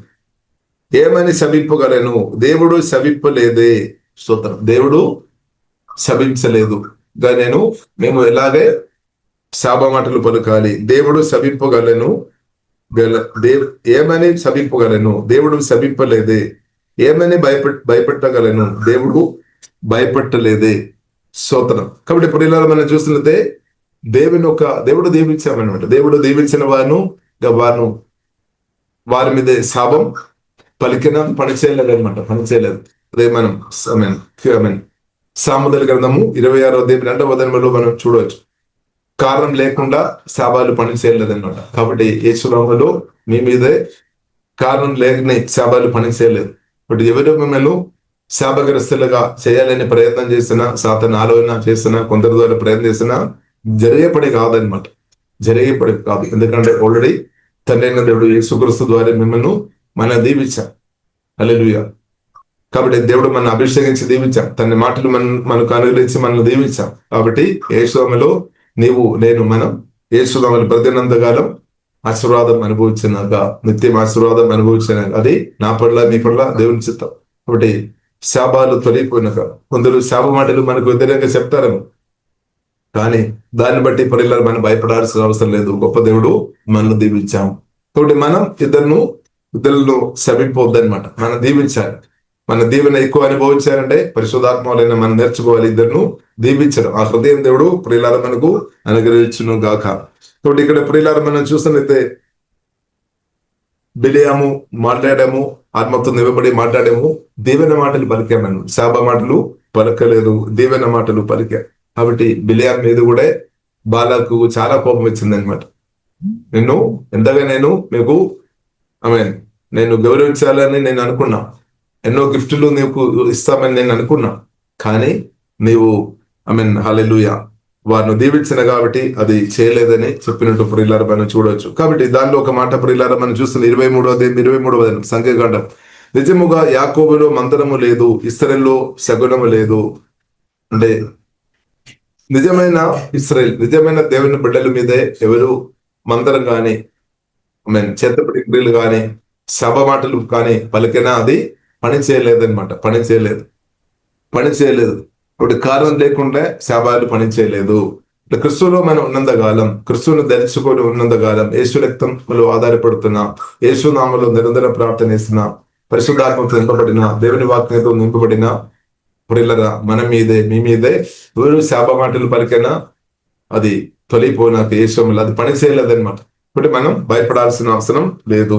ఏమని శపింపగలను? దేవుడు శపింపలేదే. స్తోత్రం. దేవుడు శపించలేదు, మేము ఎలాగే శాప మాటలు పలుకాలి. దేవుడు శపింపగలను, ఏమని శపింపగలను? దేవుడు శపింపలేదే. ఏమని భయపెట్టగలను? దేవుడు భయపెట్టలేదే. స్తోత్రం. కాబట్టి ఇప్పుడు ఇలా మనం చూస్తున్నదే దేవుడు దీవించామన్నమాట. దేవుడు దీవించిన వారి మీద శాపం పలికిన పని చేయలేదు అనమాట, పని చేయలేదు. అదే మనం సామెతల గ్రంథము 26వ అధ్యాయం 2వ వచనంలో మనం చూడవచ్చు. కారణం లేకుండా శాపాలు పని చేయలేదు అనమాట. కాబట్టి యేసునామములో మీ మీదే కారణం లేని శాపాలు పని చేయలేదు. ఇప్పుడు ఎవరు మిమ్మల్ని శాపగ్రస్తులుగా చేయాలని ప్రయత్నం చేసినా, సాతాను ఆలోచన చేసినా, కొందరి ద్వారా ప్రయత్నం చేసినా జరిగేపడి కాదనమాట, జరిగేపడి కాదు. ఎందుకంటే ఆల్రెడీ తండ్రి అయిన దేవుడు యేసుక్రీస్తు ద్వారా మిమ్మల్ని మన దీవించాం. హల్లెలూయా. కాబట్టి దేవుడు మన అభిషేకించి దీవించాం, తన మాటలు మనకు అనుగ్రహించి మనల్ని దీవించాం. కాబట్టి యేసునామములో మనం యేసునామములో ప్రతినంతకాలం ఆశీర్వాదం అనుభవించినాక, నిత్యం ఆశీర్వాదం అనుభవించినాక, అది నా పట్ల మీ పట్ల దేవుని చిత్తం. కాబట్టి శాపాలు తొలగిపోయినాక కొందరు శాప మాటలు మనకు వ్యతిరేకంగా చెప్తారేమో, కానీ దాన్ని బట్టి పరిలారు మనం భయపడాల్సిన అవసరం లేదు. గొప్ప దేవుడు మనల్ని దీవించాం. కాబట్టి మనం ఇద్దరులను శపింపవద్దనమాట, మనం దీవించాలి. మన దీవెన ఎక్కువ అనుభవించాలంటే పరిశుద్ధాత్మలైన మనం నేర్చుకోవాలి ఇద్దరును దీవించడం. ఆ హృదయం దేవుడు ప్రియులార మనకు అనుగ్రహించును గాక. కాబట్టి ఇక్కడ ప్రియులార మనం చూసినట్లయితే బిలాము మాట్లాడాము, ఆత్మతో నివ్వబడి మాట్లాడాము, దీవెన మాటలు పలికామను, శాప మాటలు పలకలేదు, దీవెన మాటలు పలికా. కాబట్టి బిలాము మీద కూడా బాలాకు చాలా కోపం వచ్చింది అనమాట. మీకు నేను గౌరవించాలని నేను అనుకున్నా, ఎన్నో గిఫ్టులు నీకు ఇస్తామని నేను అనుకున్నా, కానీ నీవు హల్లెలూయా వారిని దీవించిన కాబట్టి అది చేయలేదని చెప్పినట్టు ప్రియులారా మనం చూడవచ్చు. కాబట్టి దానిలో ఒక మాట ప్రియులారా మనం చూస్తున్న 23వ సంఖ్యాకాండం, నిజముగా యాకోబులో మందరము లేదు, ఇశ్రాయేలులో శకునము లేదు. అంటే నిజమైన నిజమైన దేవుని బిడ్డల మీదే ఎవరు మందరం కానీ చేతపడి క్రియలు కానీ సభ మాటలు కానీ పలికినా అది పని చేయలేదన్నమాట, పని చేయలేదు. ఇప్పుడు కారణం లేకుండా శాపాలు పని చేయలేదు. క్రిస్తులో మనం ఉన్నంతకాలం, క్రిస్తువును ధరించుకొని ఉన్నంతకాలం, యేసు రక్తంలో ఆధారపడుతున్నా, యేసు నామంలో నిరంతర ప్రార్థన చేస్తున్నా, పరిశుద్ధాత్మతో నింపబడిన, దేవుని వాక్యంతో నింపబడిన ప్రియులరా, మన మీదే మీ మీదే ఎవరు శాప మాటలు పలికైనా అది తొలిపోయినాక యేసు అది పని చేయలేదన్నమాట. ఇప్పుడు మనం భయపడాల్సిన అవసరం లేదు.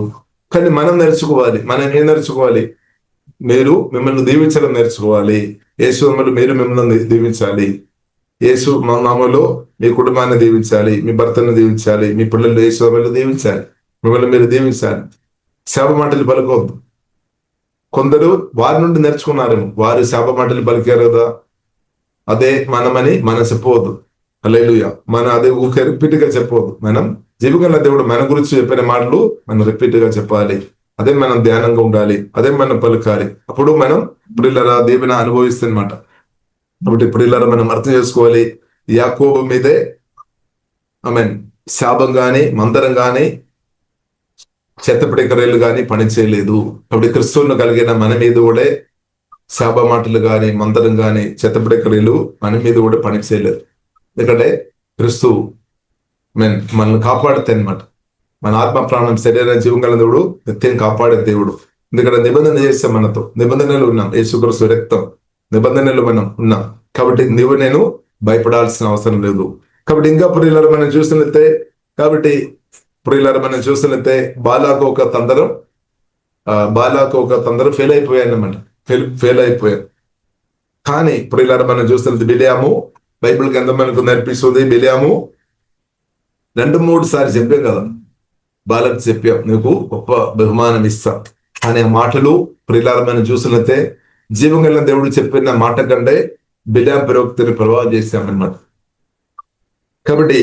కానీ మనం నేర్చుకోవాలి. మనం ఏం నేర్చుకోవాలి? మీరు మిమ్మల్ని దీవించడం నేర్చుకోవాలి. యేసు మీరు మిమ్మల్ని దీవించాలి. యేసు నామములో మీ కుటుంబాన్ని దీవించాలి, మీ భర్తను దీవించాలి, మీ పిల్లలు యేసు నామములో దీవించాలి, మిమ్మల్ని మీరు దీవించాలి. శాప మాటలు పలకొద్దు. కొందరు వారి నుండి నేర్చుకున్నారేమో, వారు శాప మాటలు పలికారు కదా, అదే మనమని మనం చెప్పవద్దు. హల్లెలూయా. మనం అదే ఊరికే రిపీట్ గా చెప్పవద్దు. మనం జీవితంలో దేవుడు మన గురించి చెప్పిన మాటలు మనం రిపీట్ గా చెప్పాలి. అదే మనం ధ్యానంగా ఉండాలి, అదే మనం పలకాలి. అప్పుడు మనం ప్రియులరా దీవెన అనుభవిస్తున్నమాట. కాబట్టి ప్రియులరా మనం అర్థం చేసుకోవాలి, యాకోబు మీదే శాపం గాని, మందరం గాని, చెత్తపిడికరేళ్ళు గాని పని చేయలేదు. కాబట్టి క్రిస్తువును కలిగిన మన మీద కూడా శాప మాటలు గాని, మందరం గాని, చెత్తపిడికరేళ్ళు మన మీద కూడా పని చేయలేదు. ఎందుకంటే క్రిస్తు మనల్ని కాపాడితే అనమాట. మన ఆత్మ ప్రాణం శరీరం జీవం గల దేవుడు నిత్యం కాపాడే దేవుడు. ఎందుకంటే నిబంధన చేస్తే మనతో నిబంధనలు ఉన్నాం. యేసుక్రీస్తు రక్తం నిబంధనలు మనం ఉన్నాం. కాబట్టి నువ్వు నేను భయపడాల్సిన అవసరం లేదు. కాబట్టి ఇంకా ప్రియులారా మనం చూసినట్లయితే బాలాకు ఒక తందరం ఫెయిల్ అయిపోయానమాట. ఫెయిల్ అయిపోయారు. కానీ ప్రియులారా మనం చూసినట్లయితే బిలియాము, బైబిల్ గ్రంథం మనకు నేర్పిస్తుంది, బిలియాము 2-3 సార్లు చెప్పాం కదా, బాలకు చెప్పాం నీకు గొప్ప బహుమానం ఇస్తా అనే మాటలు ప్రియులారా మనం చూసినట్లయితే జీవం గల దేవుడు చెప్పిన మాట కంటే బిలియాం ప్రవక్తని ప్రభావం చేశామన్నమాట. కాబట్టి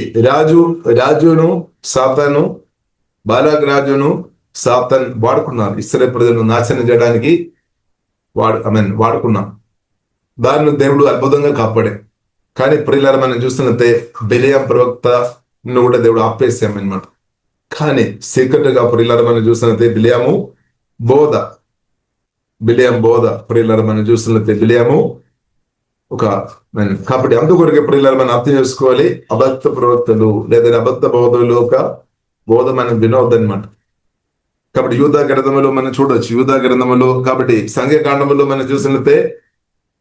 రాజును సాతాను, బాలాక్ రాజును సాతాన్ వాడుకున్నారు. ఇశ్రాయేలు ప్రజలను నాశనం చేయడానికి వాడుకున్నాం. దాన్ని దేవుడు అద్భుతంగా కాపాడే. కానీ ప్రియులారా మనం చూస్తున్నట్టే బిలియాం ప్రవక్తను కూడా దేవుడు ఆపేసామన్నమాట. కానీ సీక్రెట్గా ప్రియులారా మనం చూస్తున్నట్టే బిలియాం బోధ ప్రియులారా మనం చూస్తున్నట్టే బిలియాము కాబట్టి అందుకొరకు ప్రియులారా మనం అర్థం చేసుకోవాలి, అబద్ధ ప్రవక్తలు లేదా అబద్ధ బోధలు ఒక బోధ మనం వినవద్దన్నమాట. కాబట్టి యూదా గ్రంథములో మనం చూడవచ్చు, యూదా గ్రంథములో కాబట్టి సంఖ్యాకాండములో మనం చూసినట్లయితే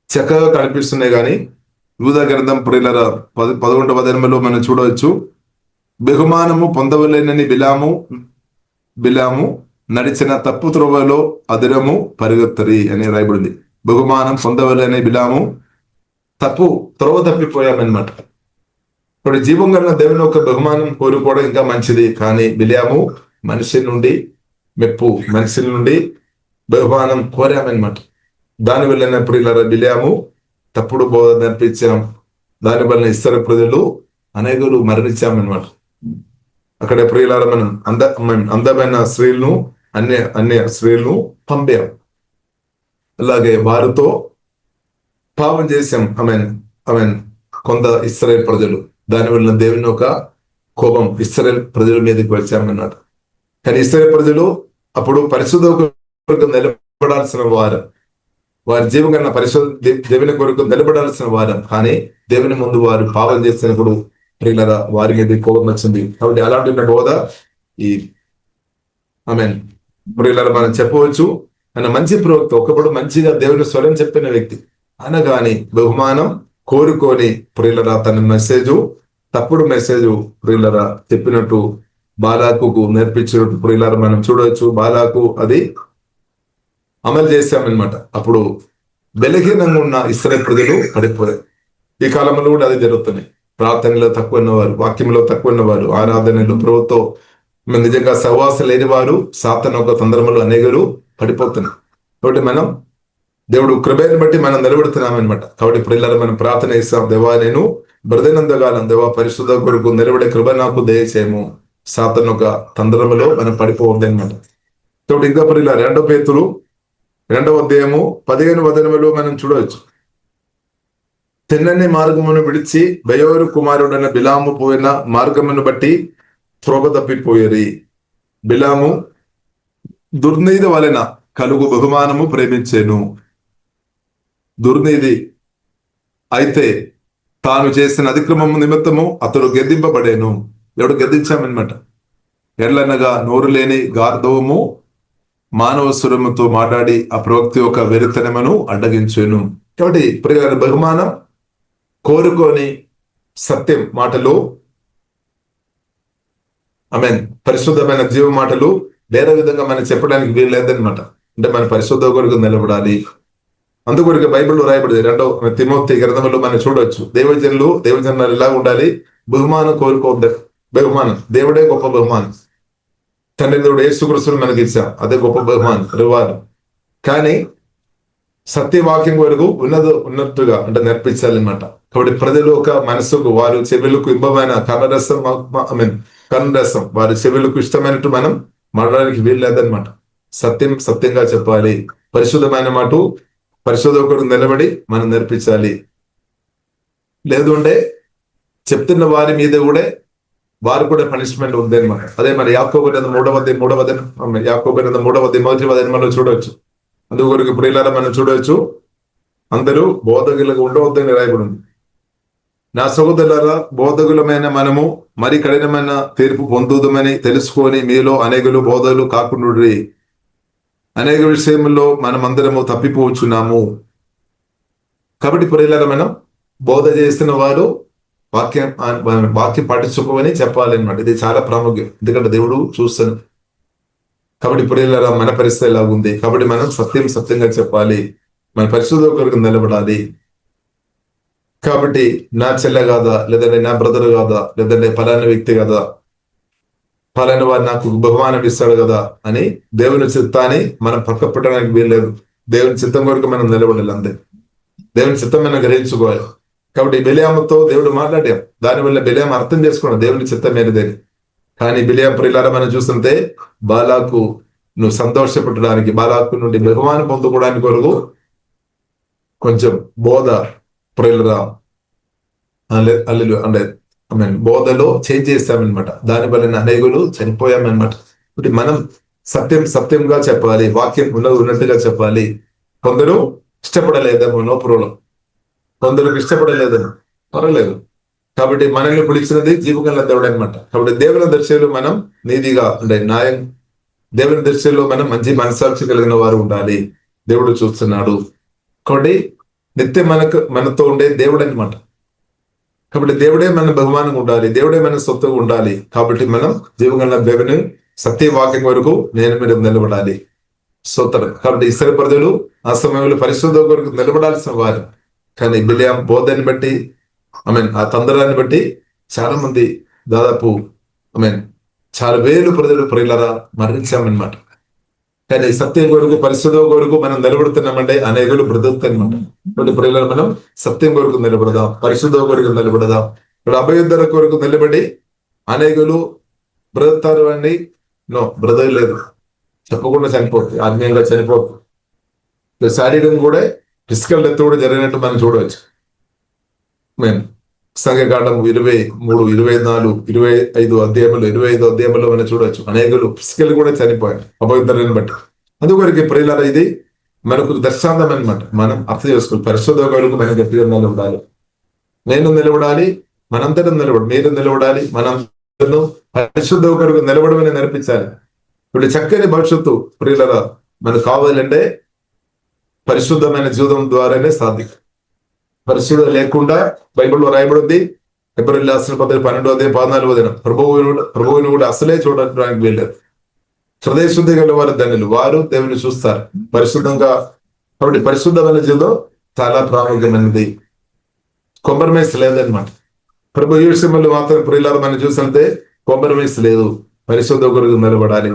చక్కగా కనిపిస్తున్నాయి. కానీ యూదా గ్రంథం ప్రియులారా 11వ అధ్యాయంలో మనం చూడవచ్చు, బహుమానము పొందవలేనని బిలాము నడిచిన తప్పు త్రోవలో అదిరము పరిగెత్తరి అని రాయబడింది. బహుమానం పొందవలేని బిలాము త్రోవ తప్పిపోయామన్నమాట. ఇప్పుడు జీవం కలిగిన దేవుని ఒక బహుమానం కోరుకోవడం ఇంకా మంచిది. కానీ బిలియాము మనిషి నుండి బహుమానం కోరామన్నమాట. దాని వల్ల ప్రియులారా బిలియాము తప్పుడు బోధ నేర్పించాం. దాని వలన ఇశ్రాయేలు ప్రజలు అనేకులు మరణించామన్నమాట. అక్కడ ప్రియులారా మనం అందమైన స్త్రీలను అన్య స్త్రీలను పంపాం. అలాగే వారితో పాపం చేశాం. కొంత ఇశ్రాయేలు ప్రజలు, దానివల్ల దేవుని ఒక కోపం ఇశ్రాయేలు ప్రజల మీదకి వచ్చామన్నమాట. కానీ ఇశ్రాయేలు ప్రజలు అప్పుడు పరిశుద్ధ కొరకు నిలబడాల్సిన వారు, వారి జీవం కన్నా దేవుని కొరకు నిలబడాల్సిన వారు. కానీ దేవుని ముందు వారు పాపం చేసినప్పుడు ప్రియులారా వారి మీద కోపం వచ్చింది. కాబట్టి అలాంటి బోధ ప్రియులారా మనం చెప్పవచ్చు. ఆయన మంచి ప్రవక్త, ఒకప్పుడు మంచిగా దేవుని స్వరం చెప్పిన వ్యక్తి అనగాని బహుమానం కోరుకొని ప్రియులారా తన తప్పుడు మెసేజ్ ప్రియులారా చెప్పినట్టు బాలాకు నేర్పించినట్టు ప్రియులారా మనం చూడవచ్చు. బాలాకు అది అమలు చేశామన్నమాట. అప్పుడు బలహీనంగా ఉన్న ఇశ్రాయేలు ప్రజలు పడిపోయారు. ఈ కాలంలో కూడా అది జరుగుతున్నాయి. ప్రార్థనలో తక్కువ ఉన్నవారు, వాక్యంలో తక్కువ ఉన్నవారు, ఆరాధనలో ప్రభుత్వం నిజంగా సహవాసం లేని వారు సాతాను ఒక సందర్భంలో అనేకలు పడిపోతున్నారు. కాబట్టి మనం దేవుడు కృపను బట్టి మనం నిలబడుతున్నామన్నమాట. కాబట్టి ప్రియులారా మనం ప్రార్థన చేస్తాం, దేవా నేను బ్రదనందగాలం, దేవా పరిశుద్ధ కొరకు నిలబడే కృప నాకు దయచేయము. సాతాను ఒక సందర్భంలో మనం పడిపోవద్దన్నమాట. కాబట్టి ఇంకా ప్రియులారా 2 పేతురు 2వ అధ్యాయము 15వ వచనములో మనం చూడవచ్చు, తిన్నని మార్గమును విడిచి బయోరు కుమారుడైన బిలాము పోయిన మార్గమును బట్టి త్రోవ తప్పిపోయేరి. బిలాము దుర్నీతి వలన కలుగు బహుమానము ప్రేమించేను. దుర్నీతి అయితే తాను చేసిన అతిక్రమము నిమిత్తము అతడు గద్దింపబడేను. ఎవడు గద్దించామన్నమాట. ఎడ్లనగా నోరు లేని గార్ధవము మానవ స్వరముతో మాట్లాడి ఆ ప్రవక్తి యొక్క వెరితనమును అడ్డగించును. కాబట్టి ప్రియ బహుమానం కోరుకొని సత్యం మాటలు, పరిశుద్ధమైన జీవ మాటలు వేరే విధంగా మనం చెప్పడానికి వీలు లేదనమాట. అంటే మన పరిశుద్ధ కొరకు నిలబడాలి. అందుకొరకు బైబిల్లో రాయబడింది 2 తిమోతి గ్రంథంలో మనం చూడవచ్చు. దేవజనులు ఎలా ఉండాలి? బహుమానం కోరుకోవద్దు. బహుమానం దేవుడే గొప్ప బహుమానం. తండ్రి దేవుడు యేసుక్రీస్తును మనకి ఇచ్చాం, అదే గొప్ప బహుమానం, రివార్డు. కానీ సత్యవాక్యం వరకు ఉన్నట్టుగా అంటే నేర్పించాలన్నమాట. కాబట్టి ప్రజలు ఒక మనసుకు, వారి చెవులకు ఇంపమైన కన్నరసం వారి చెవులకు ఇష్టమైనట్టు మనం మాట్లాడడానికి వీలు లేదనమాట. సత్యంగా చెప్పాలి. పరిశుద్ధమైన మాట పరిశుద్ధ కొరకు నిలబడి మనం నేర్పించాలి. లేదు అంటే చెప్తున్న వారి మీద కూడా వారు కూడా పనిష్మెంట్ ఉంది అనమాట. అదే మరి యాకోబు 3:1 చూడవచ్చు. అందుకొరకు ప్రియులారా మనం చూడవచ్చు, అందరూ బోధకులుగా ఉండవద్దని రాయబడింది. నా సహోదరులారా, బోధకులమైన మనము మరి కఠినమైన తీర్పు పొందుదమని తెలుసుకొని మీలో అనేకులు బోధలు కాకుండా అనేక విషయంలో మనం అందరము తప్పిపోవచ్చున్నాము. కాబట్టి ప్రియులారా, మనం బోధ చేస్తున్న వారు వాక్యం పాటించుకోమని చెప్పాలి అనమాట. ఇది చాలా ప్రాముఖ్యం, ఎందుకంటే దేవుడు చూస్తాను. కాబట్టి ప్రియులారా, మన పరిస్థితి ఎలా ఉంది? కాబట్టి మనం సత్యంగా చెప్పాలి, మన పరిశుద్ధ కొరకు నిలబడాలి. కాబట్టి నా చెల్లె కాదా, లేదంటే నా బ్రదర్ కాదా, లేదంటే ఫలానా వ్యక్తి కదా, ఫలానా వారు నాకు బహుమానం ఇస్తాడు కదా అని దేవుని చిత్తాన్ని మనం పక్క పెట్టడానికి వీల్లేదు. దేవుని చిత్తం కొరకు మనం నిలబడాలి అంతే. దేవుని చిత్తం మనం గ్రహించుకోవాలి. కాబట్టి బిలియాముతో దేవుడు మాట్లాడాం, దానివల్ల బిలియాం అర్థం చేసుకున్నాడు దేవుని చిత్తం ఏనిదని. కానీ బిలియాం ప్రియులారా మనం చూస్తుంటే బాలాకు నువ్వు సంతోషపెట్టడానికి, బాలాకు నుండి బహుమానం పొందుకోవడానికి కొరకు కొంచెం బోధ ప్రియులరా అంటే బోధలో చేంజ్ చేస్తామన్నమాట. దానివల్ల అనేకులు చనిపోయామన్నమాట. ఇప్పుడు మనం సత్యంగా చెప్పాలి, వాక్యం ఉన్నట్టుగా చెప్పాలి. కొందరు ఇష్టపడలేదేమో, నో ప్రాబ్లం. కొందరికి ఇష్టపడలేదని పర్వాలేదు. కాబట్టి మనల్ని పిలిచినది జీవగల దేవుడు అనమాట. కాబట్టి దేవుని దృష్టిలో మనం నీతిగా అంటే దేవుని దృష్టిలో మనం మంచి మనసాక్షి కలిగిన వారు ఉండాలి. దేవుడు చూస్తున్నాడు. కాబట్టి నిత్యం మనతో ఉండే దేవుడు అనమాట. కాబట్టి దేవుడే మన బహుమానంగా ఉండాలి, దేవుడే మన సొత్తుగా ఉండాలి. కాబట్టి మనం జీవగల దేవుని సత్యవాక్యం వరకు మీరు నిలబడాలి. స్తోత్రం. కాబట్టి ఇస్రాయేలు ప్రజలు ఆ సమయంలో పరిశుద్ధ కొరకు నిలబడాల్సిన వారు. కానీ బిలియాం బోధని బట్టి ఆ తందరాన్ని బట్టి చాలా మంది, దాదాపు చాలా వేలు ప్రజలు ప్రియులరా మరణించామన్నమాట. కానీ సత్యం కొరకు పరిశుద్ధ కొరకు మనం నిలబడుతున్నామంటే అనేకులు బ్రతుకుతాయన్నమాట. కాబట్టి ప్రియులను మనం సత్యం కొరకు నిలబడదాం, పరిశుద్ధ కొరకు నిలబడదాం. ఇక్కడ అభయుద్ధర కొరకు నిలబడి అనేకులు బ్రతుకుతారు అండి. బ్రదలేదు, చెప్పకుండా చనిపోతుంది, ఆత్మీయంగా చనిపోతుంది. శారీరకం కూడా ఫిజికల్ డెత్ కూడా జరిగినట్టు మనం చూడవచ్చు. సంఘకాండం 23, 24, 25 అధ్యాయంలో మనం చూడవచ్చు. అనేకులు ఫిజికల్ కూడా చనిపోయారు అభయుద్ధరని బట్టి. అందుకొరకు ప్రియులారా, ఇది మనకు దర్శాంతం అనమాట. మనం అర్థం చేసుకోవాలి. పరిశుద్ధ కొరకు మనం గట్టిగా నిలబడాలి. నేను నిలబడాలి, మనందరం మీరు నిలబడాలి. మనం పరిశుద్ధ కొరకు నిలబడమని నేర్పించాలి. ఇప్పుడు చక్కని భవిష్యత్తు ప్రియులారా మనకు కావాలంటే పరిశుద్ధమైన జీవితం ద్వారానే సాధ్యం. పరిశుద్ధ లేకుండా బైబిల్లో రాయబడింది, ఫిబ్రవరి 12:14 ప్రభువుని కూడా అసలే చూడడానికి వెళ్ళారు. హృదయశుద్ధి గల వారు ధన్యులు, వారు దేవుని చూస్తారు. పరిశుద్ధంగా. కాబట్టి పరిశుద్ధమైన జీవితం చాలా ప్రాముఖ్యమైనది. కాంప్రమైజ్ లేదనమాట. ప్రభు ఈ విషయంలో మాత్రం ప్రియులారా మనం చూస్తుంటే కాంప్రమైజ్ లేదు. పరిశుద్ధ కొరకు నిలబడాలి.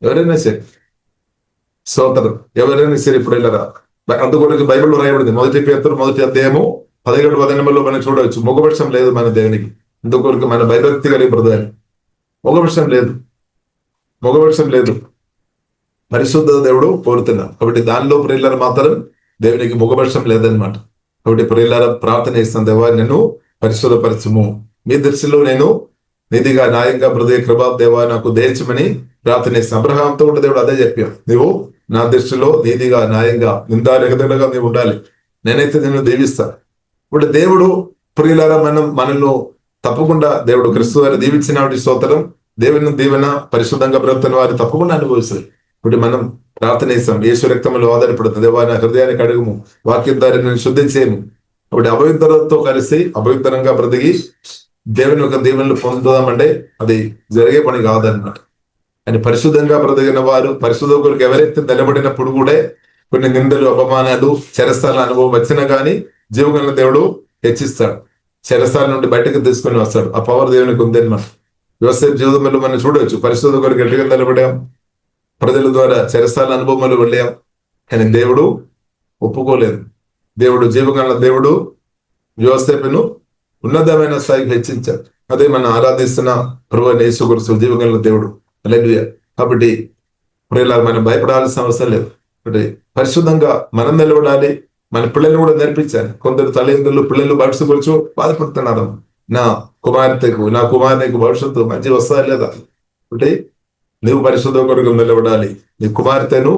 ఎవరైనా సరే స్తోత్రం, ఎవరైనా సరే ప్రియులారా. అందుకొరకు బైబిల్లో రాయబడింది 1 పేతురు 1 అధ్యాయము 17 మనం చూడవచ్చు. ముఖపక్షం లేదు మన దేవునికి. అందుకొరకు మన భయభక్తి కలిగి బ్రదర్, ముఖపక్షం లేదు. పరిశుద్ధ దేవుడు కోరుతున్నాం. కాబట్టి దానిలో ప్రియులారా మాత్రం దేవునికి ముఖపక్షం లేదనమాట. కాబట్టి ప్రియులారా ప్రార్థన చేస్తాను, దేవా నేను పరిశుద్ధపరచము, మీ దృష్టిలో నేను నిధిగా న్యాయంగా హృదయ కృపా దేవా నాకు దయచమని ప్రార్థన చేస్తాను. అబ్రహాంతో కూడా దేవుడు అదే చెప్పావు, నువ్వు నా దృష్టిలో నీతిగా న్యాయంగా నిందారహితంగా నీవు ఉండాలి, నేనైతే నిన్ను దీవిస్తాను. ఇప్పుడు దేవుడు ప్రియులారా, మనల్ని తప్పకుండా దేవుడు క్రీస్తు వారు దీవించిన వాటి స్తోత్రం. దేవుని దీవెన పరిశుద్ధంగా బ్రతుకుతున్న వారు తప్పకుండా అనుభవిస్తారు. ఇప్పుడు మనం ప్రార్థన చేస్తాం, యేసు రక్తంలో ఆధారపడుతుంది, దేవా నా హృదయానికి అడుగుము, వాక్యం ద్వారా నేను శుద్ధి చేయము. ఇప్పుడు అపవిత్రతతో కలిసి అపవిత్రంగా బ్రతికి దేవుని యొక్క దీవెనలు పొందుదామంటే అది జరిగే పని కాదన్నమాట. అని పరిశుద్ధంగా బ్రతికిన వారు, పరిశుద్ధ కొరకు ఎవరైతే నిలబడినప్పుడు కూడా కొన్ని నిందలు, అపమానాలు, చెరస్థాల అనుభవం వచ్చినా కానీ జీవగల దేవుడు హెచ్చిస్తాడు. చెరస్థాల నుండి బయటకు తీసుకొని వస్తాడు. ఆ పవర్ దేవునికి ఉందన్నమాట. వ్యవసాయ జీవితంలో మనం చూడవచ్చు, పరిశుద్ధ కొరకు గట్టిగా నిలబడాం, ప్రజల ద్వారా చెరస్థాల అనుభవాలు వెళ్ళాం, కానీ దేవుడు ఒప్పుకోలేదు. దేవుడు జీవగల దేవుడు యోసేపును ఉన్నతమైన స్థాయికి హెచ్చించాడు. అదే మనం ఆరాధిస్తున్న ప్రభువైన యేసుక్రీస్తు జీవగల దేవుడు. హల్లెలూయా. కాబట్టి ప్రియులారా, మనం భయపడాల్సిన అవసరం లేదు. అంటే పరిశుద్ధంగా మనం నిలబడాలి. మన పిల్లల్ని కూడా నేర్పించాలి. కొందరు తల్లిదండ్రులు పిల్లలు భవిష్యత్తు గురించి బాధపడుతున్నారు. నా కుమార్తెకు, నా కుమారునికి భవిష్యత్తు మంచి వస్తా లేదా అంటే నువ్వు పరిశుద్ధ కొరకు నిలబడాలి. నీ కుమార్తెను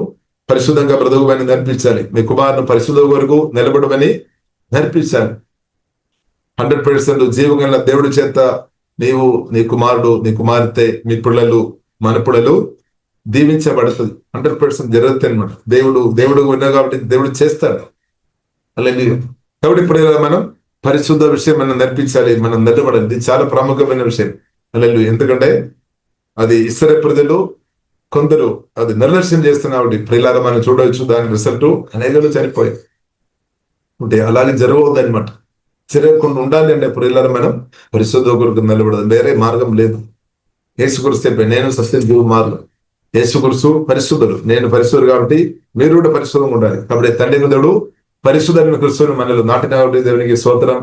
పరిశుద్ధంగా బ్రతుకుమని నేర్పించాలి. మీ కుమారుని పరిశుద్ధ కొరకు నిలబడమని నేర్పించాలి. 100% జీవగల దేవుడి చేత నీవు, నీ కుమారుడు, నీ కుమార్తె, మీ పిల్లలు, మన పిల్లలు దీవించబడుతుంది. 100% జరుగుతుంది అనమాట. దేవుడు ఉన్నా కాబట్టి దేవుడు చేస్తాడు. అలాగే కాబట్టి ఇప్పుడు మనం పరిశుద్ధ విషయం మనం నేర్పించాలి, మనం నిలబడాలి. ఇది చాలా ప్రాముఖ్యమైన విషయం. అలాగే ఎందుకంటే అది ఇశ్రాయేలు ప్రజలు కొందరు అది నిర్లక్ష్యం చేస్తున్నప్పుడు ప్రియులారా మనం చూడవచ్చు. దాని రిజల్ట్ అనేకలు చనిపోయాయి. అంటే అలాగే జరగవద్దు అనమాట. జరగకుండా ఉండాలి అంటే ప్రియులారా మనం పరిశుద్ధ కొరకు నిలబడదు. వేరే మార్గం లేదు. యేసుక్రీస్తు చెప్పాడు, నేను సత్యం జీవ మార్గం. యేసుక్రీస్తు పరిశుద్ధుడు, నేను పరిశుద్ధుడు కాబట్టి మీరు కూడా పరిశుద్ధంగా ఉండాలి. కాబట్టి తండ్రి దేవుడు పరిశుద్ధమైన క్రీస్తుని మనలో నాటిన దేవునికి స్తోత్రం.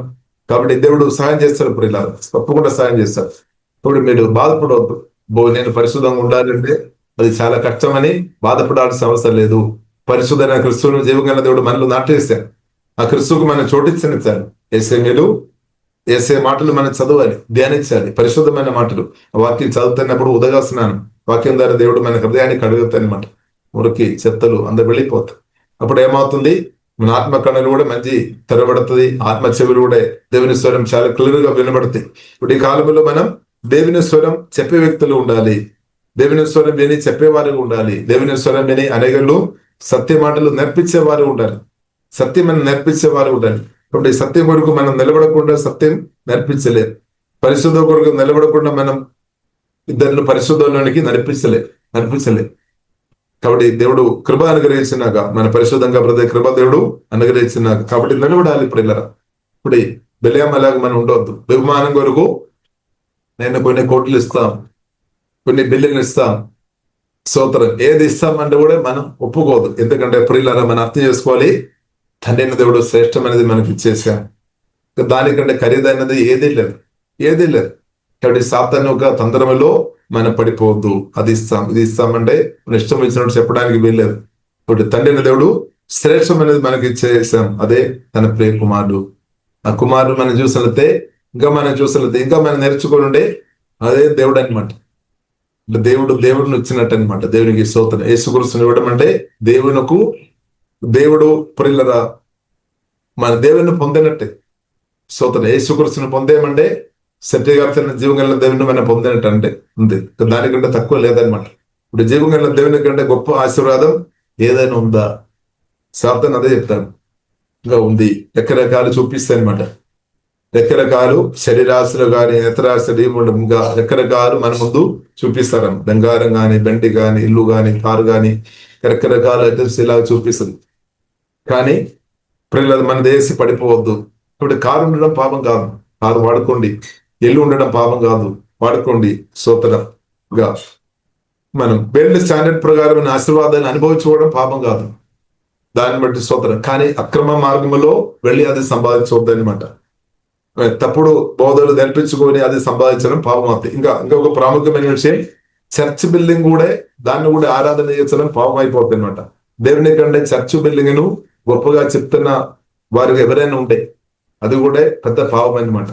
కాబట్టి దేవుడు సహాయం చేస్తాడు. ప్రియులారా తప్పకుండా సహాయం చేస్తాడు. ఇప్పుడు మీరు బాధపడవద్దు. నేను పరిశుద్ధంగా ఉండాలంటే అది చాలా కష్టమని బాధపడాల్సిన అవసరం లేదు. పరిశుద్ధమైన క్రీస్తుని జీవగల దేవుడు మనలో నాటేస్తాడు. ఆ క్రీస్తుకు మనం చోటించాలి. ఏసే మాటలు మనం చదవాలి, ధ్యానించాలి. పరిశుద్ధమైన మాటలు, వాక్యం చదువుతున్నప్పుడు ఉదగాస్తున్నాను. వాక్యం ద్వారా దేవుడు మన హృదయానికి అడుగుతానమాట. మురికి చెత్తలు అందరు వెళ్ళిపోతాయి. అప్పుడు ఏమవుతుంది, మన ఆత్మ కన్నులు కూడా మంచి తెరబడుతుంది. ఆత్మ చెవులు కూడా దేవుని స్వరం చాలా క్లియర్ గా వినబడతాయి. ఇప్పుడు ఈ కాలంలో మనం దేవుని స్వరం చెప్పే వ్యక్తులు ఉండాలి. దేవుని స్వరం విని చెప్పేవారు ఉండాలి. దేవుని స్వరం విని అనేకలు సత్య మాటలు నేర్పించేవారు ఉండాలి. సత్యం అని నేర్పించేవారు ఉండాలి. కాబట్టి సత్యం కొరకు మనం నిలబడకుండా సత్యం నేర్పించలేదు. పరిశుద్ధ కొరకు నిలబడకుండా మనం ఇద్దరిని పరిశుద్ధంలోనికి నడిపించలేదు. కాబట్టి దేవుడు కృప అనుగ్రహించినాక, మన పరిశుద్ధంగా బ్రతే కృప దేవుడు అనుగ్రహించినాక కాబట్టి నిలబడాలి. ప్రియులారా ఇప్పుడు బెలియాం అలాగా మనం ఉండవద్దు. బహుమానం కొరకు నేను కొన్ని కోట్లు ఇస్తాం, కొన్ని బిల్లులు ఇస్తాం, స్తోత్రం ఏది ఇస్తామంటే కూడా మనం ఒప్పుకోదు. ఎందుకంటే ప్రియులారా మనం అర్థం చేసుకోవాలి, తండ్రి దేవుడు శ్రేష్టమైనది మనకి ఇచ్చేసాం. దానికంటే ఖరీదైనది ఏదీ లేదు. కాబట్టి సాతాను ఒక తంత్రములో మనం పడిపోవద్దు. అది ఇస్తాం, ఇది ఇస్తామంటే మన ఇష్టం ఇచ్చినట్టు చెప్పడానికి వీల్లేదు. కాబట్టి తండ్రి దేవుడు శ్రేష్టమైనది మనకి ఇచ్చేసాం. అదే తన ప్రియ కుమారుడు. ఆ కుమారుడు మనం చూసినట్లయితే ఇంకా మనం నేర్చుకోనుండే అదే దేవుడు అనమాట. దేవుడిని ఇచ్చినట్టు అనమాట. దేవునికి స్తోత్రం. యేసుక్రీస్తుని ఇవ్వడం అంటే దేవుడు ప్రియులారా మన దేవుని పొందినట్టే. స్తోత్రం. యేసుక్రీస్తుని పొందేమంటే సత్యగార్తన జీవగల దేవుని మనం పొందినట్టు అంటే ఉంది. దానికంటే తక్కువ లేదనమాట. ఇప్పుడు జీవగల దేవుని కంటే గొప్ప ఆశీర్వాదం ఏదైనా ఉందా? సాతాను అదే చెప్తాడు. ఇంకా ఉంది, రకరకాలు చూపిస్తాయి అనమాట. రకరకాలు శరీరాశులు కానీ నేత్రాశలు ఇంకా రకరకాలు మన ముందు చూపిస్తారు. బంగారం కానీ, బండి కానీ, ఇల్లు కానీ, కారు కానీ రకరకాల ఐటమ్స్ ఇలా చూపిస్తుంది. కానీ ప్రియులారా మన దేశం పడిపోవద్దు. ఇప్పుడు కారు ఉండడం పాపం కాదు, కారు వాడుకోండి. ఇల్లు ఉండడం పాపం కాదు, వాడుకోండి. స్తోత్రంగా మనం బిల్డ్ స్టాండర్డ్ ప్రకారం ఆశీర్వాదాన్ని అనుభవించుకోవడం పాపం కాదు, దాన్ని బట్టి స్తోత్రం. కానీ అక్రమ మార్గంలో వెళ్ళి అది సంపాదించవద్దు అనమాట. తప్పుడు బోధలు నేర్పించుకొని అది సంపాదించడం పాపం అవుతుంది. ఇంకొక ప్రాముఖ్యమైన విషయం, చర్చ్ బిల్డింగ్ కూడా దాన్ని కూడా ఆరాధన చేసడం పాపం అయిపోతుంది అనమాట. దేవుని కంటే చర్చ్ బిల్డింగ్ ను గొప్పగా చెప్తున్న వారు ఎవరైనా ఉంటే అది కూడా పెద్ద పాపం అనమాట.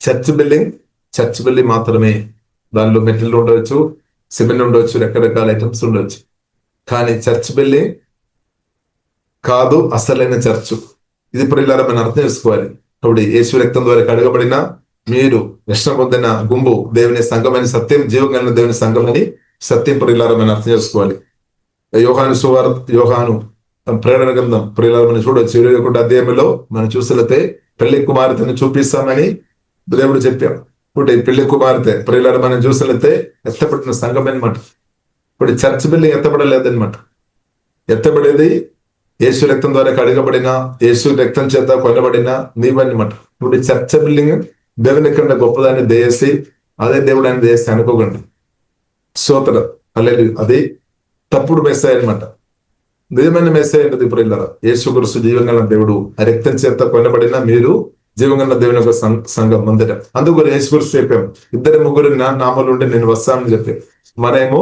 చర్చ్ బిల్డింగ్ మాత్రమే. దానిలో మెటీరియల్ ఉండవచ్చు, సిమెంట్ ఉండవచ్చు, రకరకాల ఐటమ్స్ ఉండవచ్చు. కానీ చర్చ్ బిల్డింగ్ కాదు అసలైన చర్చ్. ఇది ప్రియులారా మనం అర్థం చేసుకోవాలి. కాబట్టి యేసు రక్తం ద్వారా కడగబడిన మీరు రక్షణ పొందిన గుంపు దేవుని సంఘమని, సత్యం జీవం కలిగిన దేవుని సంఘమని, సత్యం ప్రియులారమని అర్థం చేసుకోవాలి. యోహాను ప్రేరణ గ్రంథం ప్రియులారమని చూడవచ్చు. 21 అధ్యాయంలో మనం చూసినట్లయితే పెళ్లి కుమార్తెను చూపిస్తామని దేవుడు చెప్పాం. ఇప్పుడు పెళ్లి కుమార్తె ప్రియులారు మనం చూసినట్లయితే ఎత్తబడిన సంఘం అనమాట. ఇప్పుడు చర్చ్ బిల్డింగ్ ఎత్తబడలేదనమాట. ఎత్తబడేది యేసు రక్తం ద్వారా కడగబడిన, యేసు రక్తం చేత కొనబడిన నీవన్నమాట. ఇప్పుడు చర్చ్ బిల్డింగ్ దేవుని కన్నా గొప్పదాన్ని దయసి, అదే దేవుడు అని దయసి అనుకోకండి. సోదరం అల్లెలు అది తప్పుడు మెసేజ్ అనమాట. నిజమైన మెసేజ్ ఏంటది? ప్రియులారా, యేసుక్రీస్తు జీవంగల దేవుడు, ఆ రక్తం చేత కొనబడిన మీరు జీవంగల దేవుని యొక్క సంఘం మందిరం. అందుకు యేసుక్రీస్తు చెప్పాము, 2-3 నా నామాలు ఉంటే నేను వస్తానని చెప్పి. మనేమో